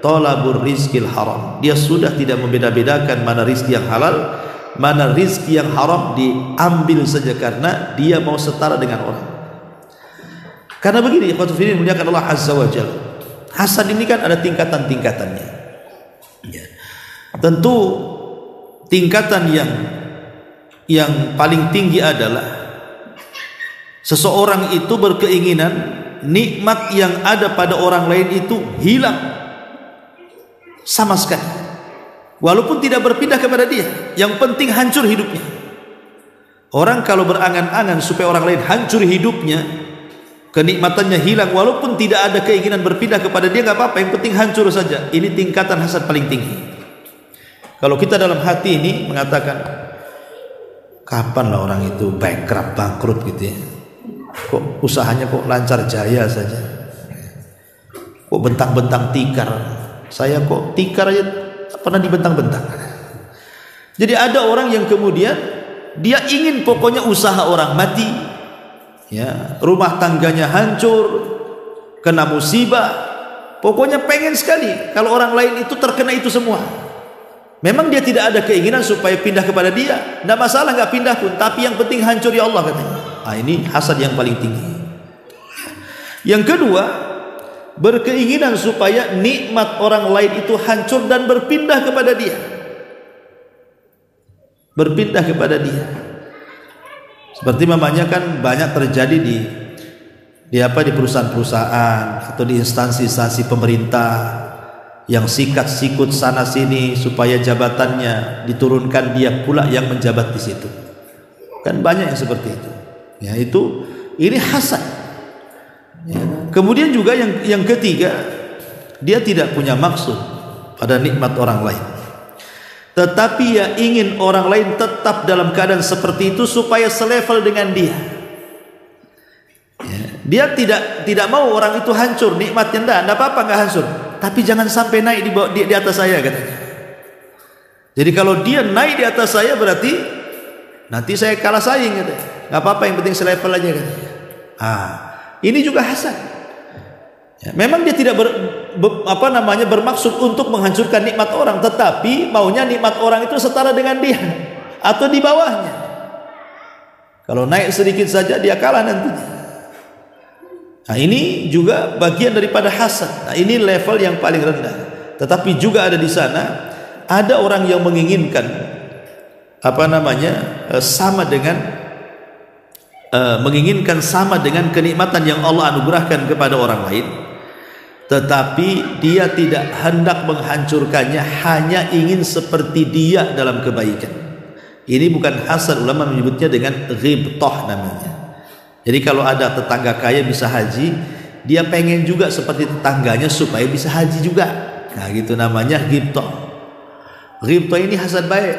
talabur rizqil haram, dia sudah tidak membeda-bedakan mana rizki yang halal, mana rizki yang haram, diambil saja karena dia mau setara dengan orang. Karena begini, ikhwatu fillah muliakan Allah azza wa jalla, hasad ini kan ada tingkatan-tingkatannya ya. Tentu tingkatan yang paling tinggi adalah seseorang itu berkeinginan nikmat yang ada pada orang lain itu hilang sama sekali, walaupun tidak berpindah kepada dia. Yang penting hancur hidupnya. Orang kalau berangan-angan supaya orang lain hancur hidupnya, kenikmatannya hilang, walaupun tidak ada keinginan berpindah kepada dia, nggak apa-apa, yang penting hancur saja. Ini tingkatan hasad paling tinggi. Kalau kita dalam hati ini mengatakan, kapanlah orang itu bangkrut gitu ya, kok usahanya kok lancar jaya saja, kok bentang-bentang tikar, saya kok tikar aja pernah dibentang-bentang. Jadi ada orang yang kemudian dia ingin pokoknya usaha orang mati, ya, rumah tangganya hancur, kena musibah, pokoknya pengen sekali kalau orang lain itu terkena itu semua. Memang dia tidak ada keinginan supaya pindah kepada dia, tidak masalah nggak pindah pun, tapi yang penting hancur ya Allah katanya. Nah, ini hasad yang paling tinggi. Yang kedua, berkeinginan supaya nikmat orang lain itu hancur dan berpindah kepada dia. Berpindah kepada dia. Seperti mamanya kan banyak terjadi di perusahaan-perusahaan atau di instansi-instansi pemerintah yang sikat-sikut sana sini supaya jabatannya diturunkan, dia pula yang menjabat di situ. Kan banyak yang seperti itu. Ya, ini hasad. Ya. Kemudian juga yang ketiga, dia tidak punya maksud pada nikmat orang lain, tetapi ya ingin orang lain tetap dalam keadaan seperti itu supaya selevel dengan dia. Ya. Dia tidak mau orang itu hancur nikmatnya, enggak apa-apa enggak hancur, tapi jangan sampai naik di atas saya katanya. Jadi kalau dia naik di atas saya berarti nanti saya kalah saing katanya. Enggak apa-apa, yang penting selevel aja katanya. Ini juga hasad. Ya, memang dia tidak bermaksud untuk menghancurkan nikmat orang, tetapi maunya nikmat orang itu setara dengan dia atau di bawahnya. Kalau naik sedikit saja dia kalah nantinya. Nah, ini juga bagian daripada hasad. Nah, ini level yang paling rendah. Tetapi juga ada di sana ada orang yang menginginkan sama dengan kenikmatan yang Allah anugerahkan kepada orang lain, tetapi dia tidak hendak menghancurkannya, hanya ingin seperti dia dalam kebaikan. Ini bukan hasad, ulama menyebutnya dengan ghibtah namanya. Jadi kalau ada tetangga kaya bisa haji, dia pengen juga seperti tetangganya supaya bisa haji juga. Nah, gitu namanya ghibtah. Ghibtah ini hasad baik.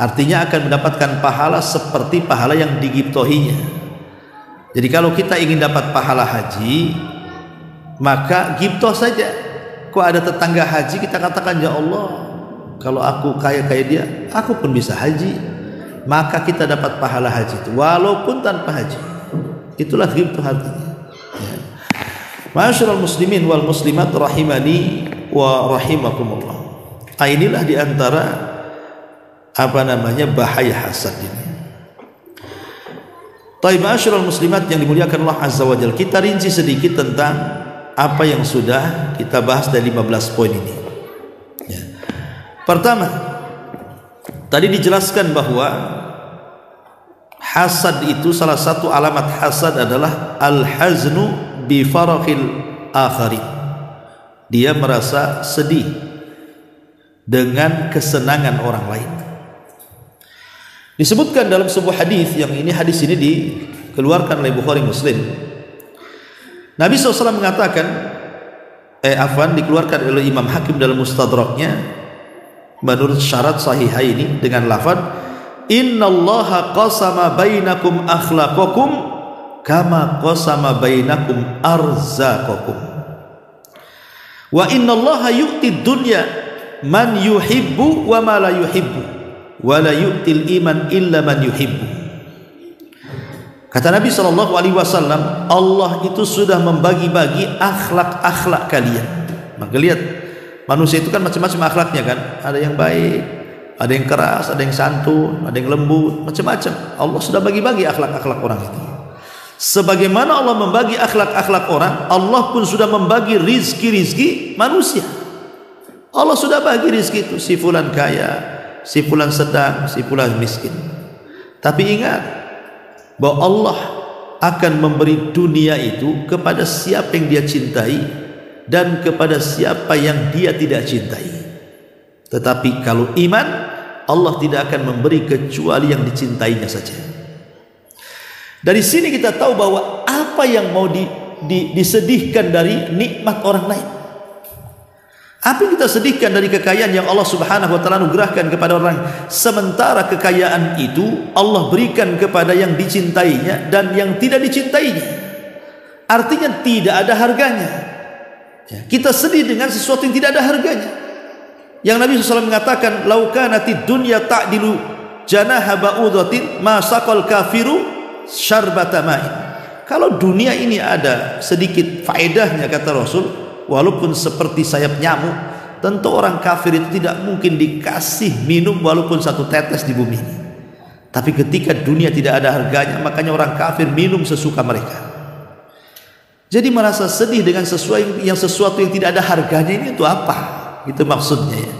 Artinya akan mendapatkan pahala seperti pahala yang digibtohinya. Jadi kalau kita ingin dapat pahala haji, maka gibtoh saja. Kok ada tetangga haji, kita katakan, ya Allah, kalau aku kaya dia, aku pun bisa haji. Maka kita dapat pahala haji itu, walaupun tanpa haji. Itulah ghibtah artinya. Ya. Ma'asyiral muslimin wal muslimat rahimani wa rahimakumullah. Inilah diantara bahaya hasad ini. Taib ma'asyiral muslimat yang dimuliakan Allah Azza wa Jalla, kita rinci sedikit tentang apa yang sudah kita bahas dari 15 poin ini. Ya. Pertama, tadi dijelaskan bahwa hasad itu, salah satu alamat hasad adalah al-haznu bi farakhil akharin. Dia merasa sedih dengan kesenangan orang lain. Disebutkan dalam sebuah hadis, yang hadis ini dikeluarkan oleh Bukhari Muslim. Nabi SAW mengatakan, dikeluarkan oleh Imam Hakim dalam Mustadraknya menurut syarat sahihaini dengan lafaz, innallaha qasama bainakum akhlaqakum kama qasama bainakum arzaqakum wa innallaha yu'tid dunya man yuhibbu wa ma la yuhibbu wa la yu'til iman illa man yuhibbu. Kata Nabi SAW, Allah itu sudah membagi-bagi akhlak-akhlak kalian. Maka lihat, manusia itu kan macam-macam akhlaknya kan. Ada yang baik, ada yang keras, ada yang santun, ada yang lembut, macam-macam. Allah sudah bagi-bagi akhlak-akhlak orang itu. Sebagaimana Allah membagi akhlak-akhlak orang, Allah pun sudah membagi rizki-rizki manusia. Allah sudah bagi rizki itu, si fulan kaya, si fulan sedang, si fulan miskin. Tapi ingat bahwa Allah akan memberi dunia itu kepada siapa yang dia cintai dan kepada siapa yang dia tidak cintai. Tetapi kalau iman, Allah tidak akan memberi kecuali yang dicintainya saja. Dari sini kita tahu bahwa apa yang mau disedihkan dari nikmat orang lain. Apa yang kita sedihkan dari kekayaan yang Allah Subhanahu wa taala anugerahkan kepada orang, sementara kekayaan itu Allah berikan kepada yang dicintainya dan yang tidak dicintainya. Artinya tidak ada harganya. Kita sedih dengan sesuatu yang tidak ada harganya. Yang Nabi SAW mengatakan, "Lau kanatid dunya ta'dilu janaha ba'udatin ma saqal kafiru syarbata ma'in." Kalau dunia ini ada sedikit faedahnya, kata Rasul, walaupun seperti sayap nyamuk, tentu orang kafir itu tidak mungkin dikasih minum walaupun satu tetes di bumi ini. Tapi ketika dunia tidak ada harganya, makanya orang kafir minum sesuka mereka. Jadi merasa sedih dengan sesuatu yang tidak ada harganya ini itu apa? Itu maksudnya ya.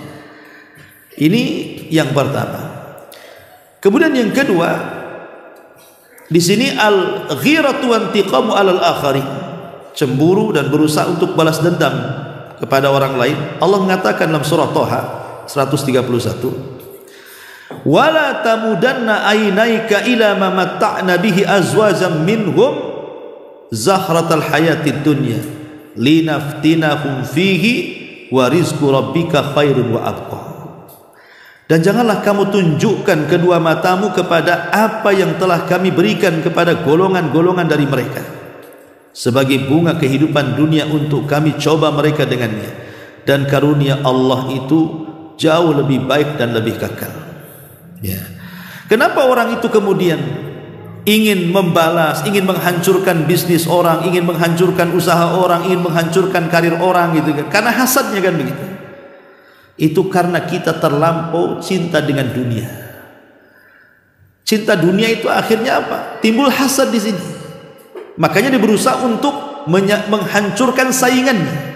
Ini yang pertama. Kemudian yang kedua, di sini al-ghiratu wa intiqamu 'alal akharin. Cemburu dan berusaha untuk balas dendam kepada orang lain. Allah mengatakan dalam surah Thaha 131, "Wala tamudanna aynaika ila ma matta'na bihi azwajan minhum zahratal hayatid dunya linaftinahum fihi wa rizqu rabbika khairun wa abqa." Dan janganlah kamu tunjukkan kedua matamu kepada apa yang telah kami berikan kepada golongan-golongan dari mereka sebagai bunga kehidupan dunia untuk kami coba mereka dengannya, dan karunia Allah itu jauh lebih baik dan lebih kekal. Ya. Kenapa orang itu kemudian ingin membalas, ingin menghancurkan bisnis orang, ingin menghancurkan usaha orang, ingin menghancurkan karir orang gitu kan? Karena hasadnya kan begitu. Itu karena kita terlampau cinta dengan dunia. Cinta dunia itu akhirnya apa? Timbul hasad di sini. Makanya dia berusaha untuk menghancurkan saingannya.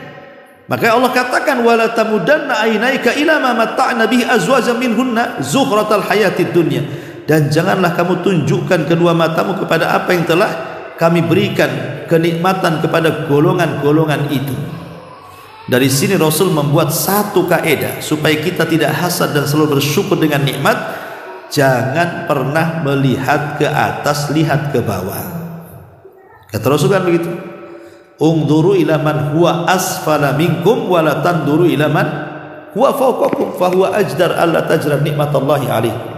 Makanya Allah katakan, "Wala tamudanna aynaika ila ma matta'na bihi azwajan minhunna zuhratal hayatid dunya." Dan janganlah kamu tunjukkan kedua matamu kepada apa yang telah kami berikan kenikmatan kepada golongan-golongan itu. Dari sini Rasul membuat satu kaidah supaya kita tidak hasad dan selalu bersyukur dengan nikmat. Jangan pernah melihat ke atas, lihat ke bawah. Kata Rasul kan begitu, "Ungduru ila man huwa asfala minkum wa la tanduru ila man huwa fawqakum fa huwa ajdar alla tajra nikmatallahi alaikum."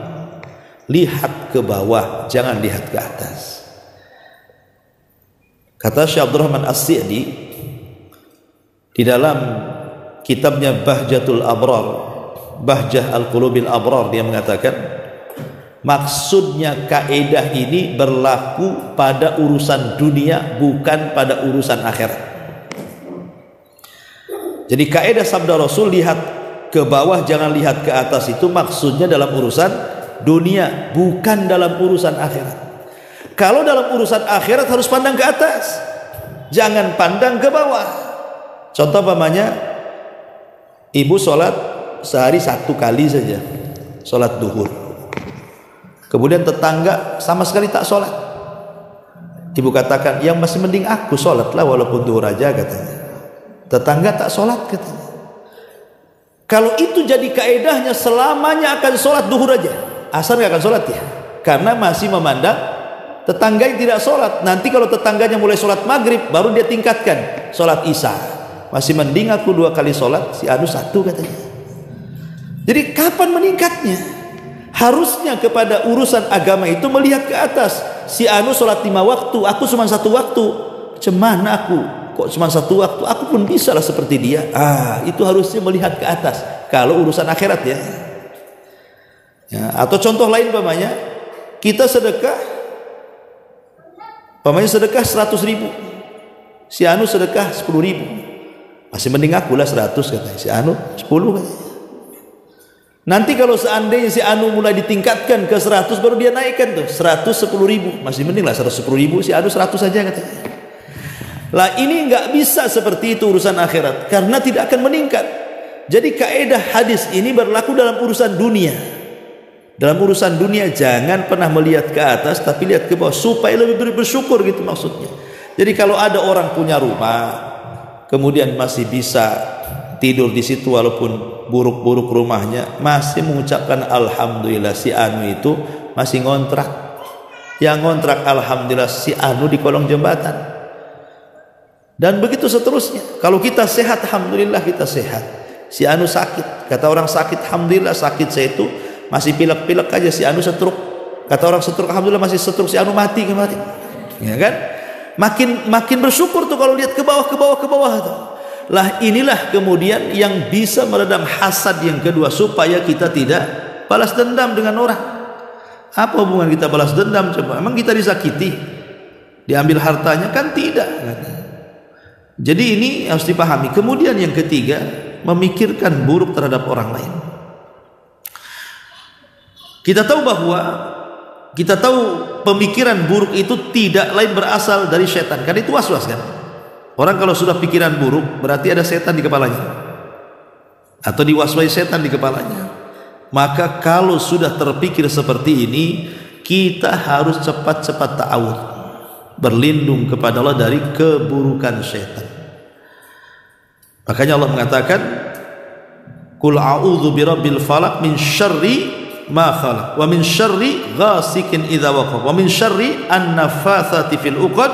Lihat ke bawah, jangan lihat ke atas. Kata Syekh Abdurrahman As-Sa'di di dalam kitabnya Bahjatul Abrar, Bahjah Al-Qulubil Abrar, dia mengatakan maksudnya kaidah ini berlaku pada urusan dunia, bukan pada urusan akhirat. Jadi kaidah sabda Rasul lihat ke bawah jangan lihat ke atas itu maksudnya dalam urusan dunia, bukan dalam urusan akhirat. Kalau dalam urusan akhirat harus pandang ke atas, jangan pandang ke bawah. Contoh pamannya, ibu sholat sehari satu kali saja, sholat duhur. Kemudian tetangga sama sekali tak sholat. Ibu katakan, yang masih mending aku sholat lah walaupun duhur aja, katanya. Tetangga tak sholat, katanya. Kalau itu jadi kaedahnya selamanya akan sholat duhur aja, asal nggak akan sholat ya, karena masih memandang tetangga yang tidak sholat. Nanti kalau tetangganya mulai sholat maghrib, baru dia tingkatkan sholat isya. Masih mending aku 2 kali sholat, si anu 1, katanya. Jadi kapan meningkatnya? Harusnya kepada urusan agama itu melihat ke atas. Si anu sholat 5 waktu, aku cuma 1 waktu. Cemana aku? Kok cuma 1 waktu? Aku pun bisa lah seperti dia. Itu harusnya melihat ke atas. Kalau urusan akhirat ya. Atau contoh lain pamannya, kita sedekah, pamannya sedekah 100.000, si anu sedekah 10.000. Masih mending aku lah 100, katanya. Si anu 10, katanya. Nanti kalau seandainya si anu mulai ditingkatkan ke 100, baru dia naikkan tuh 110.000. Masih mending lah 110.000, si anu 100 saja, katanya. Lah ini nggak bisa seperti itu urusan akhirat, karena tidak akan meningkat. Jadi kaidah hadis ini berlaku dalam urusan dunia. Dalam urusan dunia jangan pernah melihat ke atas, tapi lihat ke bawah supaya lebih bersyukur, gitu maksudnya. Jadi kalau ada orang punya rumah, kemudian masih bisa tidur di situ walaupun buruk-buruk rumahnya, masih mengucapkan alhamdulillah, si anu itu masih ngontrak. Yang ngontrak alhamdulillah, si anu di kolong jembatan. Dan begitu seterusnya. Kalau kita sehat, alhamdulillah kita sehat. Si anu sakit. Kata orang sakit, alhamdulillah sakit saya itu masih pilek-pilek aja, si anu setruk. Kata orang setruk, alhamdulillah masih setruk, si anu mati. Ya kan? Makin bersyukur tuh kalau lihat ke bawah tuh. Lah inilah kemudian yang bisa meredam hasad yang kedua, supaya kita tidak balas dendam dengan orang. Apa hubungan kita balas dendam coba? Emang kita disakiti, diambil hartanya? Kan tidak. Jadi ini harus dipahami. Kemudian yang ketiga, memikirkan buruk terhadap orang lain. Kita tahu pemikiran buruk itu tidak lain berasal dari setan. Kan itu was-was kan? Orang kalau sudah pikiran buruk berarti ada setan di kepalanya, atau diwaswasi setan di kepalanya. Maka kalau sudah terpikir seperti ini, kita harus cepat-cepat ta'awudz, berlindung kepada Allah dari keburukan setan. Makanya Allah mengatakan, Qul a'udzu birabbil falaq min syarri ma khalaq wa min syarri ghasikin idza waqab wa min syarri an-naffatsati fil 'uqad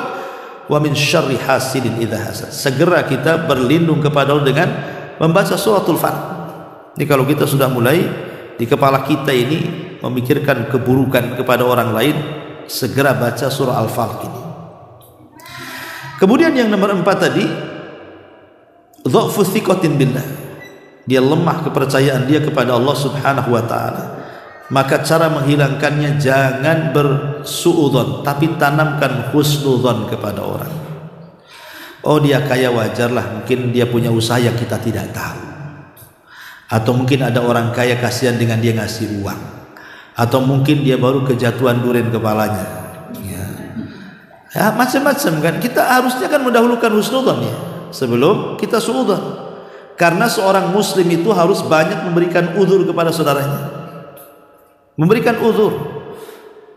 wa min syarri hasidin idza hasad. Segera kita berlindung kepada Allah dengan membaca suratul Falaq. Ini kalau kita sudah mulai di kepala kita ini memikirkan keburukan kepada orang lain, segera baca surah Al-Falaq ini. Kemudian yang nomor 4 tadi, dha'fu thiqatin billah. Dia lemah kepercayaan dia kepada Allah Subhanahu wa taala. Maka cara menghilangkannya, jangan bersuudzon, tapi tanamkan husnudzon kepada orang. Oh dia kaya, wajarlah, mungkin dia punya usaha yang kita tidak tahu. Atau mungkin ada orang kaya, kasihan dengan dia ngasih uang. Atau mungkin dia baru kejatuhan durian kepalanya. Ya macam-macam kan. Kita harusnya kan mendahulukan husnudzon ya, sebelum kita suudzon. Karena seorang muslim itu harus banyak memberikan uzur kepada saudaranya. Memberikan uzur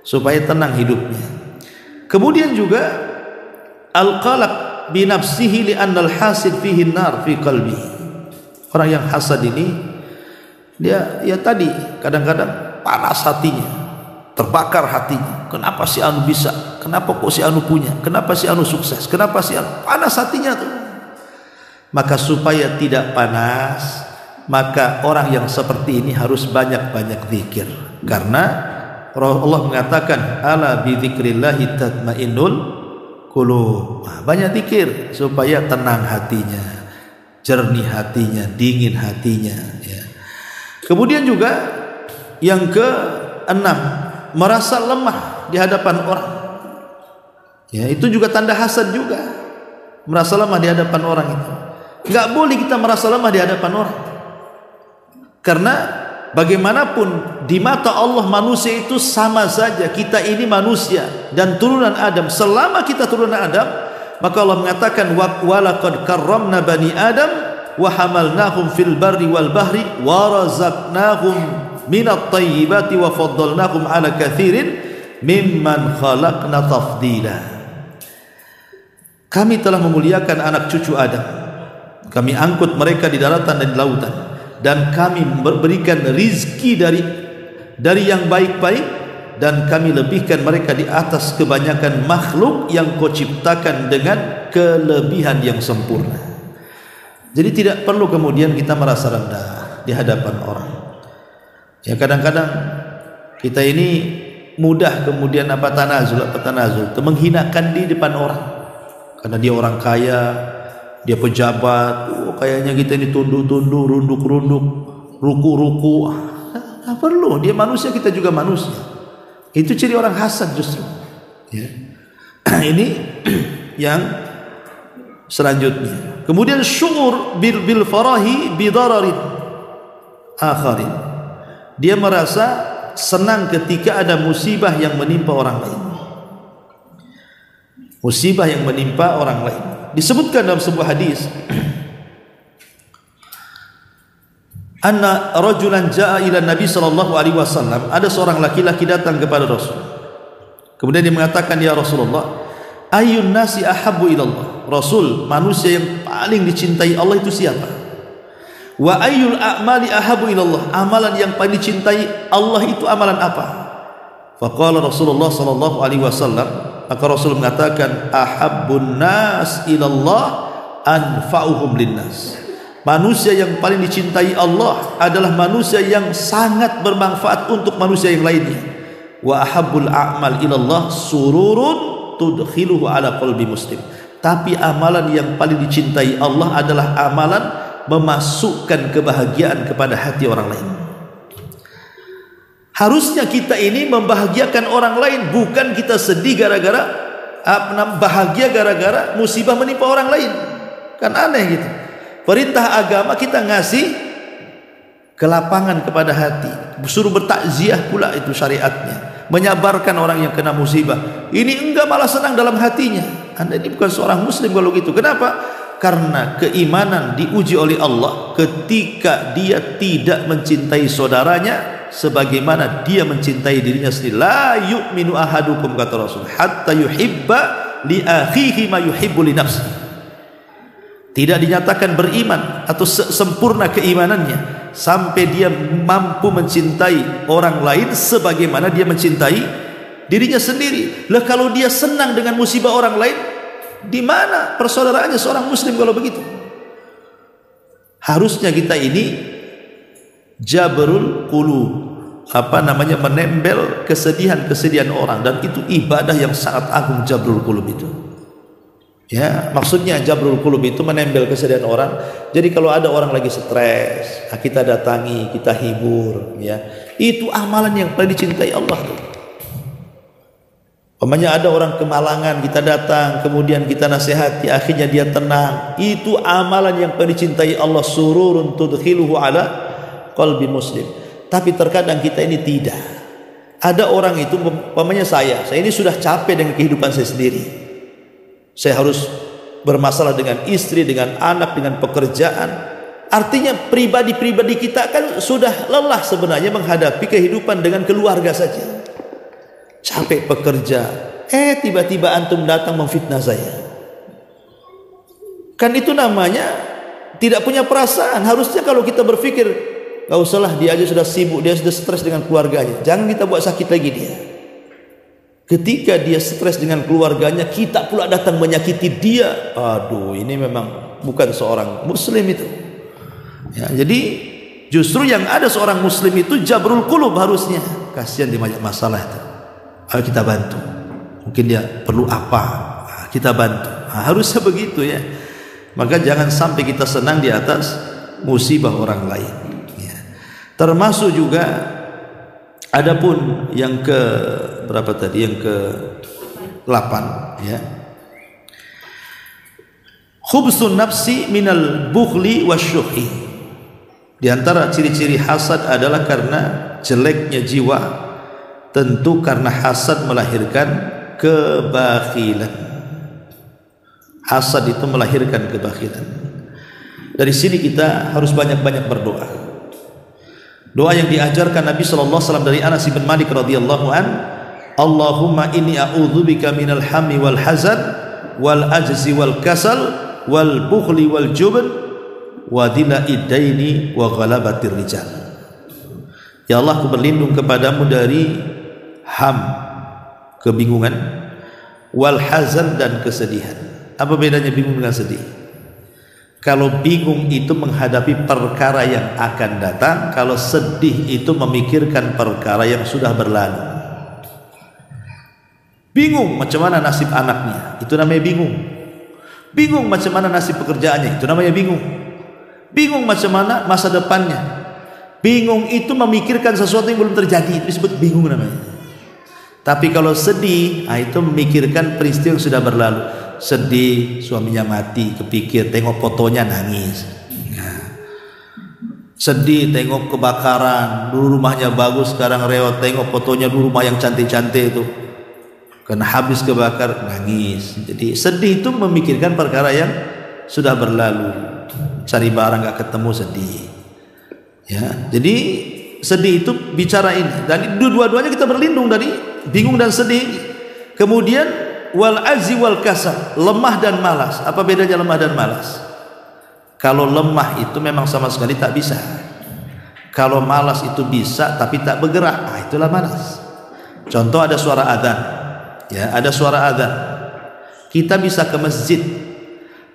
supaya tenang hidupnya. Kemudian juga al-qalaq bi nafsihi li anna al-hasid fihi an-nar fi qalbihi. Orang yang hasad ini dia ya tadi kadang-kadang panas hatinya, terbakar hatinya. Kenapa si anu bisa? Kenapa kok si anu punya? Kenapa si anu sukses? Kenapa si anu? Panas hatinya tuh. Maka supaya tidak panas, maka orang yang seperti ini harus banyak-banyak zikir. Karena Allah mengatakan, ala bi dzikrillahi tatmainnul qulub. Banyak zikir supaya tenang hatinya, jernih hatinya, dingin hatinya ya. Kemudian juga yang ke-6, merasa lemah di hadapan orang. Ya, itu juga tanda hasad juga. Merasa lemah di hadapan orang itu. Enggak boleh kita merasa lemah di hadapan orang. Karena bagaimanapun di mata Allah manusia itu sama saja. Kita ini manusia dan turunan Adam. Selama kita turunan Adam, maka Allah mengatakan walaqad karramna bani Adam wa hamalnahum fil barri wal bahri wa razaqnahum minat thayyibati wa faddalnahum ala katsirin mimman khalaqna tafdila. Kami telah memuliakan anak cucu Adam. Kami angkut mereka di daratan dan di lautan, dan kami berikan rizki dari yang baik-baik, dan kami lebihkan mereka di atas kebanyakan makhluk yang kau ciptakan dengan kelebihan yang sempurna. Jadi tidak perlu kemudian kita merasa rendah di hadapan orang. Ya kadang-kadang kita ini mudah kemudian tanazul, menghinakan di depan orang. Karena dia orang kaya, dia pejabat, kayaknya kita ini tunduk-tunduk, runduk-runduk, ruku-ruku. Nah, perlu, dia manusia, kita juga manusia. Itu ciri orang hasad justru. Ya. Ini yang selanjutnya. Kemudian syu'ur bil farahi bidararin akharin. Dia merasa senang ketika ada musibah yang menimpa orang lain. Musibah yang menimpa orang lain. Disebutkan dalam sebuah hadis, anna rajulan jaa ila Nabi sallallahu alaihi wasallam, ada seorang laki-laki datang kepada Rasul. Kemudian dia mengatakan, ya Rasulullah, ayyun nasi ahabbu ila Allah. Rasul, manusia yang paling dicintai Allah itu siapa? Wa ayyul a'mali ahabbu ila Allah. Amalan yang paling dicintai Allah itu amalan apa? Faqala Rasulullah sallallahu alaihi wasallam, maka Rasul mengatakan, ahabbun nas ila Allah anfa'uhum linnas. Manusia yang paling dicintai Allah adalah manusia yang sangat bermanfaat untuk manusia yang lainnya. Wa ahabbul a'mal ilallah sururun tudkhiluhu ala qalbi muslim. Tapi amalan yang paling dicintai Allah adalah amalan memasukkan kebahagiaan kepada hati orang lain. Harusnya kita ini membahagiakan orang lain, bukan kita sedih gara-gara bahagia gara-gara musibah menimpa orang lain. Kan aneh gitu. Perintah agama kita ngasih kelapangan kepada hati, suruh bertakziah pula, itu syariatnya, menyabarkan orang yang kena musibah. Ini enggak, malah senang dalam hatinya. Anda ini bukan seorang muslim kalau gitu. Kenapa? Karena keimanan diuji oleh Allah ketika dia tidak mencintai saudaranya sebagaimana dia mencintai dirinya sendiri. La yu'minu ahadukum, kata Rasul, hatta yuhibba li akhihi ma yuhibbu li nafsihi. Tidak dinyatakan beriman atau sempurna keimanannya sampai dia mampu mencintai orang lain sebagaimana dia mencintai dirinya sendiri. Lah kalau dia senang dengan musibah orang lain, di mana persaudaraannya seorang muslim kalau begitu? Harusnya kita ini jabrul qulub, menembel kesedihan-kesedihan orang, dan itu ibadah yang sangat agung, jabrul qulub itu. Ya, maksudnya jabrul qulub itu menembel kesedihan orang. Jadi kalau ada orang lagi stres, kita datangi, kita hibur, ya. Itu amalan yang paling dicintai Allah tuh. Umpamanya ada orang kemalangan, kita datang, kemudian kita nasihati, akhirnya dia tenang. Itu amalan yang paling dicintai Allah, sururun tudkhiluhu ala qalbi muslim. Tapi terkadang kita ini tidak. Ada orang itu, umpamanya saya ini sudah capek dengan kehidupan saya sendiri. Saya harus bermasalah dengan istri, dengan anak, dengan pekerjaan. Artinya pribadi-pribadi kita kan sudah lelah sebenarnya menghadapi kehidupan dengan keluarga saja. Capek bekerja, tiba-tiba antum datang memfitnah saya. Kan itu namanya tidak punya perasaan. Harusnya kalau kita berpikir, gak usahlah, dia aja sudah sibuk, dia sudah stres dengan keluarganya, jangan kita buat sakit lagi dia. Ketika dia stres dengan keluarganya, kita pula datang menyakiti dia. Aduh, ini memang bukan seorang muslim itu. Ya, jadi justru yang ada seorang muslim itu jabrul qulub harusnya. Kasihan dia banyak masalah itu. Ayo kita bantu. Mungkin dia perlu apa? Kita bantu. Harusnya begitu ya. Maka jangan sampai kita senang di atas musibah orang lain. Ya. Termasuk juga, adapun yang ke berapa tadi? Yang ke 8 ya. Khubsun nafsi minal bukhli wasyuhi. Di antara ciri-ciri hasad adalah karena jeleknya jiwa. Tentu karena hasad melahirkan kebakhilan. Hasad itu melahirkan kebakhilan. Dari sini kita harus banyak-banyak berdoa. Doa yang diajarkan Nabi sallallahu alaihi wasallam dari Anas bin Malik radhiyallahu an, Allahumma inni a'udzubika minal hammi wal hazan wal ajzi wal kasal wal bukhli wal jubn wa dila'id daini wa ghalabatir rijal. Ya Allah, aku berlindung kepadamu dari ham, kebingungan, wal hazan, dan kesedihan. Apa bedanya bingung dengan sedih? Kalau bingung itu menghadapi perkara yang akan datang, kalau sedih itu memikirkan perkara yang sudah berlalu. Bingung macam mana nasib anaknya, itu namanya bingung. Bingung macam mana nasib pekerjaannya, itu namanya bingung. Bingung macam mana masa depannya. Bingung itu memikirkan sesuatu yang belum terjadi, itu disebut bingung namanya. Tapi kalau sedih, itu memikirkan peristiwa yang sudah berlalu. Sedih, suaminya mati, kepikir, tengok fotonya nangis. Sedih, tengok kebakaran, dulu rumahnya bagus, sekarang rewel, tengok fotonya dulu rumah yang cantik-cantik itu, karena habis kebakar, nangis. Jadi sedih itu memikirkan perkara yang sudah berlalu. Cari barang gak ketemu, sedih. Ya, jadi sedih itu bicara ini, dan dua-duanya kita berlindung dari bingung dan sedih. Kemudian wal azzi wal kasal, lemah dan malas. Apa bedanya lemah dan malas? Kalau lemah itu memang sama sekali tak bisa. Kalau malas itu bisa tapi tak bergerak, itulah malas. Contoh, ada suara adzan, ya, ada suara adzan. Kita bisa ke masjid,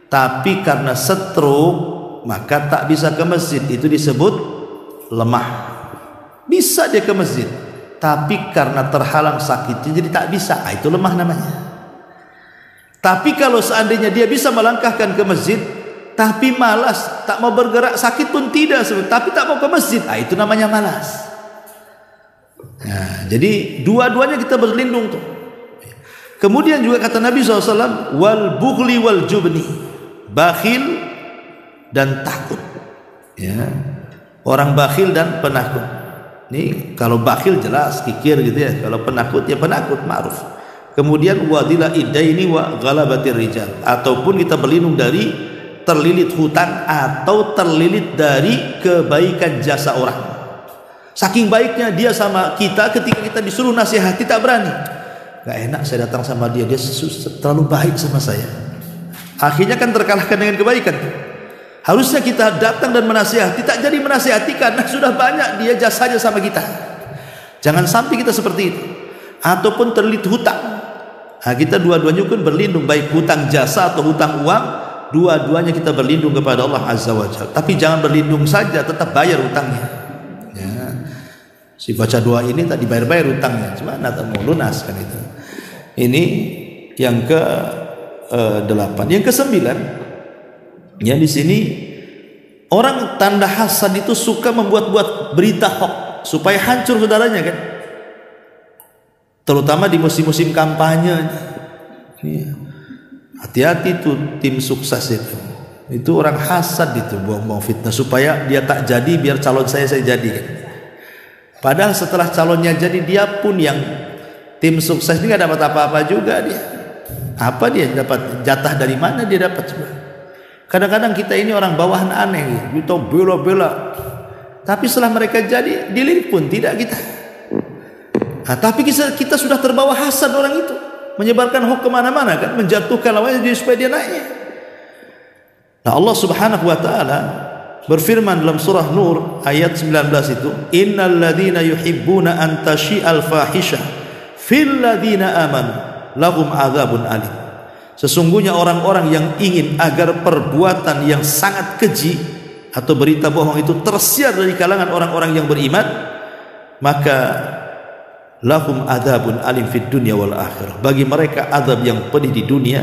tapi karena stroke maka tak bisa ke masjid, itu disebut lemah. Bisa dia ke masjid, tapi karena terhalang sakitnya jadi tak bisa, itu lemah namanya. Tapi kalau seandainya dia bisa melangkahkan ke masjid, tapi malas, tak mau bergerak, sakit pun tidak, tapi tak mau ke masjid, itu namanya malas. Nah, jadi dua-duanya kita berlindung tuh. Kemudian juga kata Nabi SAW, wal bughli wal jubni, bakhil dan takut. Ya, orang bakhil dan penakut. Ini kalau bakhil jelas kikir gitu ya. Kalau penakut ya penakut, ma'ruf. Kemudian wadila idaini wa ghalabatir rijal, ataupun kita berlindung dari terlilit hutang atau terlilit dari kebaikan jasa orang. Saking baiknya dia sama kita, ketika kita disuruh nasihati tak berani. Gak enak saya datang sama dia, dia terlalu baik sama saya. Akhirnya kan terkalahkan dengan kebaikan. Harusnya kita datang dan menasihati, tak jadi menasihati karena sudah banyak dia jasanya sama kita. Jangan sampai kita seperti itu. Ataupun terlilit hutang. Nah, kita dua-duanya pun berlindung, baik hutang jasa atau hutang uang, dua-duanya kita berlindung kepada Allah Azza wa Jalla. Tapi jangan berlindung saja, tetap bayar hutangnya. Ya. Si baca doa ini tak dibayar-bayar hutangnya, cuma tak mau lunas kan itu. Ini yang ke-8. Yang ke-9, ya di sini orang tanda hasad itu suka membuat-buat berita hoax supaya hancur saudaranya kan. Terutama di musim-musim kampanye. Hati-hati tuh tim sukses itu. Itu orang hasad itu, buang-buang fitnah supaya dia tak jadi, biar calon saya jadi kan. Padahal setelah calonnya jadi, dia pun yang tim sukses ini gak dapat apa-apa juga dia. Apa dia dapat jatah dari mana dia dapat coba? Kadang-kadang kita ini orang bawahan aneh, kita bela-bela. Tapi setelah mereka jadi, dilirik pun tidak kita. Nah, tapi kita sudah terbawa hasad orang itu, menyebarkan hoax kemana-mana kan, menjatuhkan lawannya jadi supaya dia naik. Nah, Allah Subhanahu wa taala berfirman dalam surah Nur ayat 19 itu, innal ladzina yuhibbuna an tashi'al fahisha fil ladzina amanu lahum adzabun alim. Sesungguhnya orang-orang yang ingin agar perbuatan yang sangat keji atau berita bohong itu tersiar dari kalangan orang-orang yang beriman, maka lahum adzabun alim fid dunya wal akhirah. Bagi mereka azab yang pedih di dunia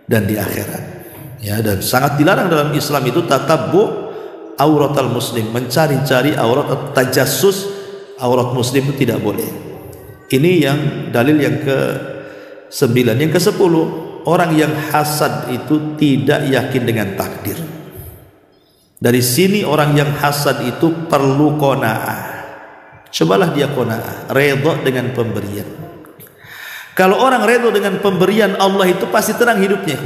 dan di akhirat. Ya, dan sangat dilarang dalam Islam itu tatabbu auratal muslim, mencari-cari aurat atau tajassus aurat muslim itu tidak boleh. Ini yang dalil yang ke-9. Yang ke-10, orang yang hasad itu tidak yakin dengan takdir. Dari sini orang yang hasad itu perlu qanaah. Cobalah dia qanaah, redha dengan pemberian. Kalau orang redha dengan pemberian Allah itu pasti tenang hidupnya.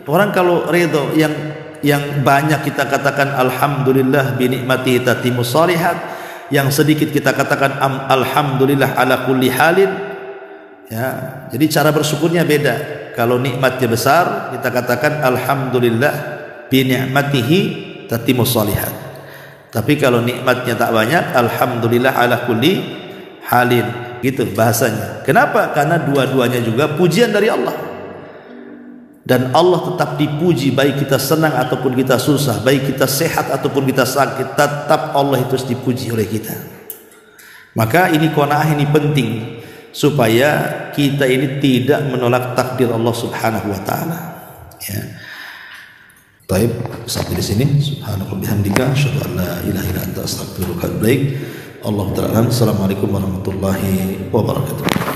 Orang kalau redha yang banyak kita katakan alhamdulillah bi nikmatihi tatimmus shalihat, yang sedikit kita katakan alhamdulillah ala kulli halin. Ya, jadi cara bersyukurnya beda. Kalau nikmatnya besar, kita katakan alhamdulillah bi ni'matihi tatimmus shalihat. Tapi kalau nikmatnya tak banyak, alhamdulillah ala kulli halin. Gitu bahasanya. Kenapa? Karena dua-duanya juga pujian dari Allah. Dan Allah tetap dipuji, baik kita senang ataupun kita susah, baik kita sehat ataupun kita sakit, tetap Allah itu dipuji oleh kita. Maka ini qanaah ini penting supaya kita ini tidak menolak takdir Allah Subhanahu wa taala. Ya. Baik, sampai di sini. Subhanallah bihamdika, asyhadu an la ilaha illa anta astaghfiruka wa atubu ilaik. Allahu ta'ala. Assalamualaikum warahmatullahi wabarakatuh.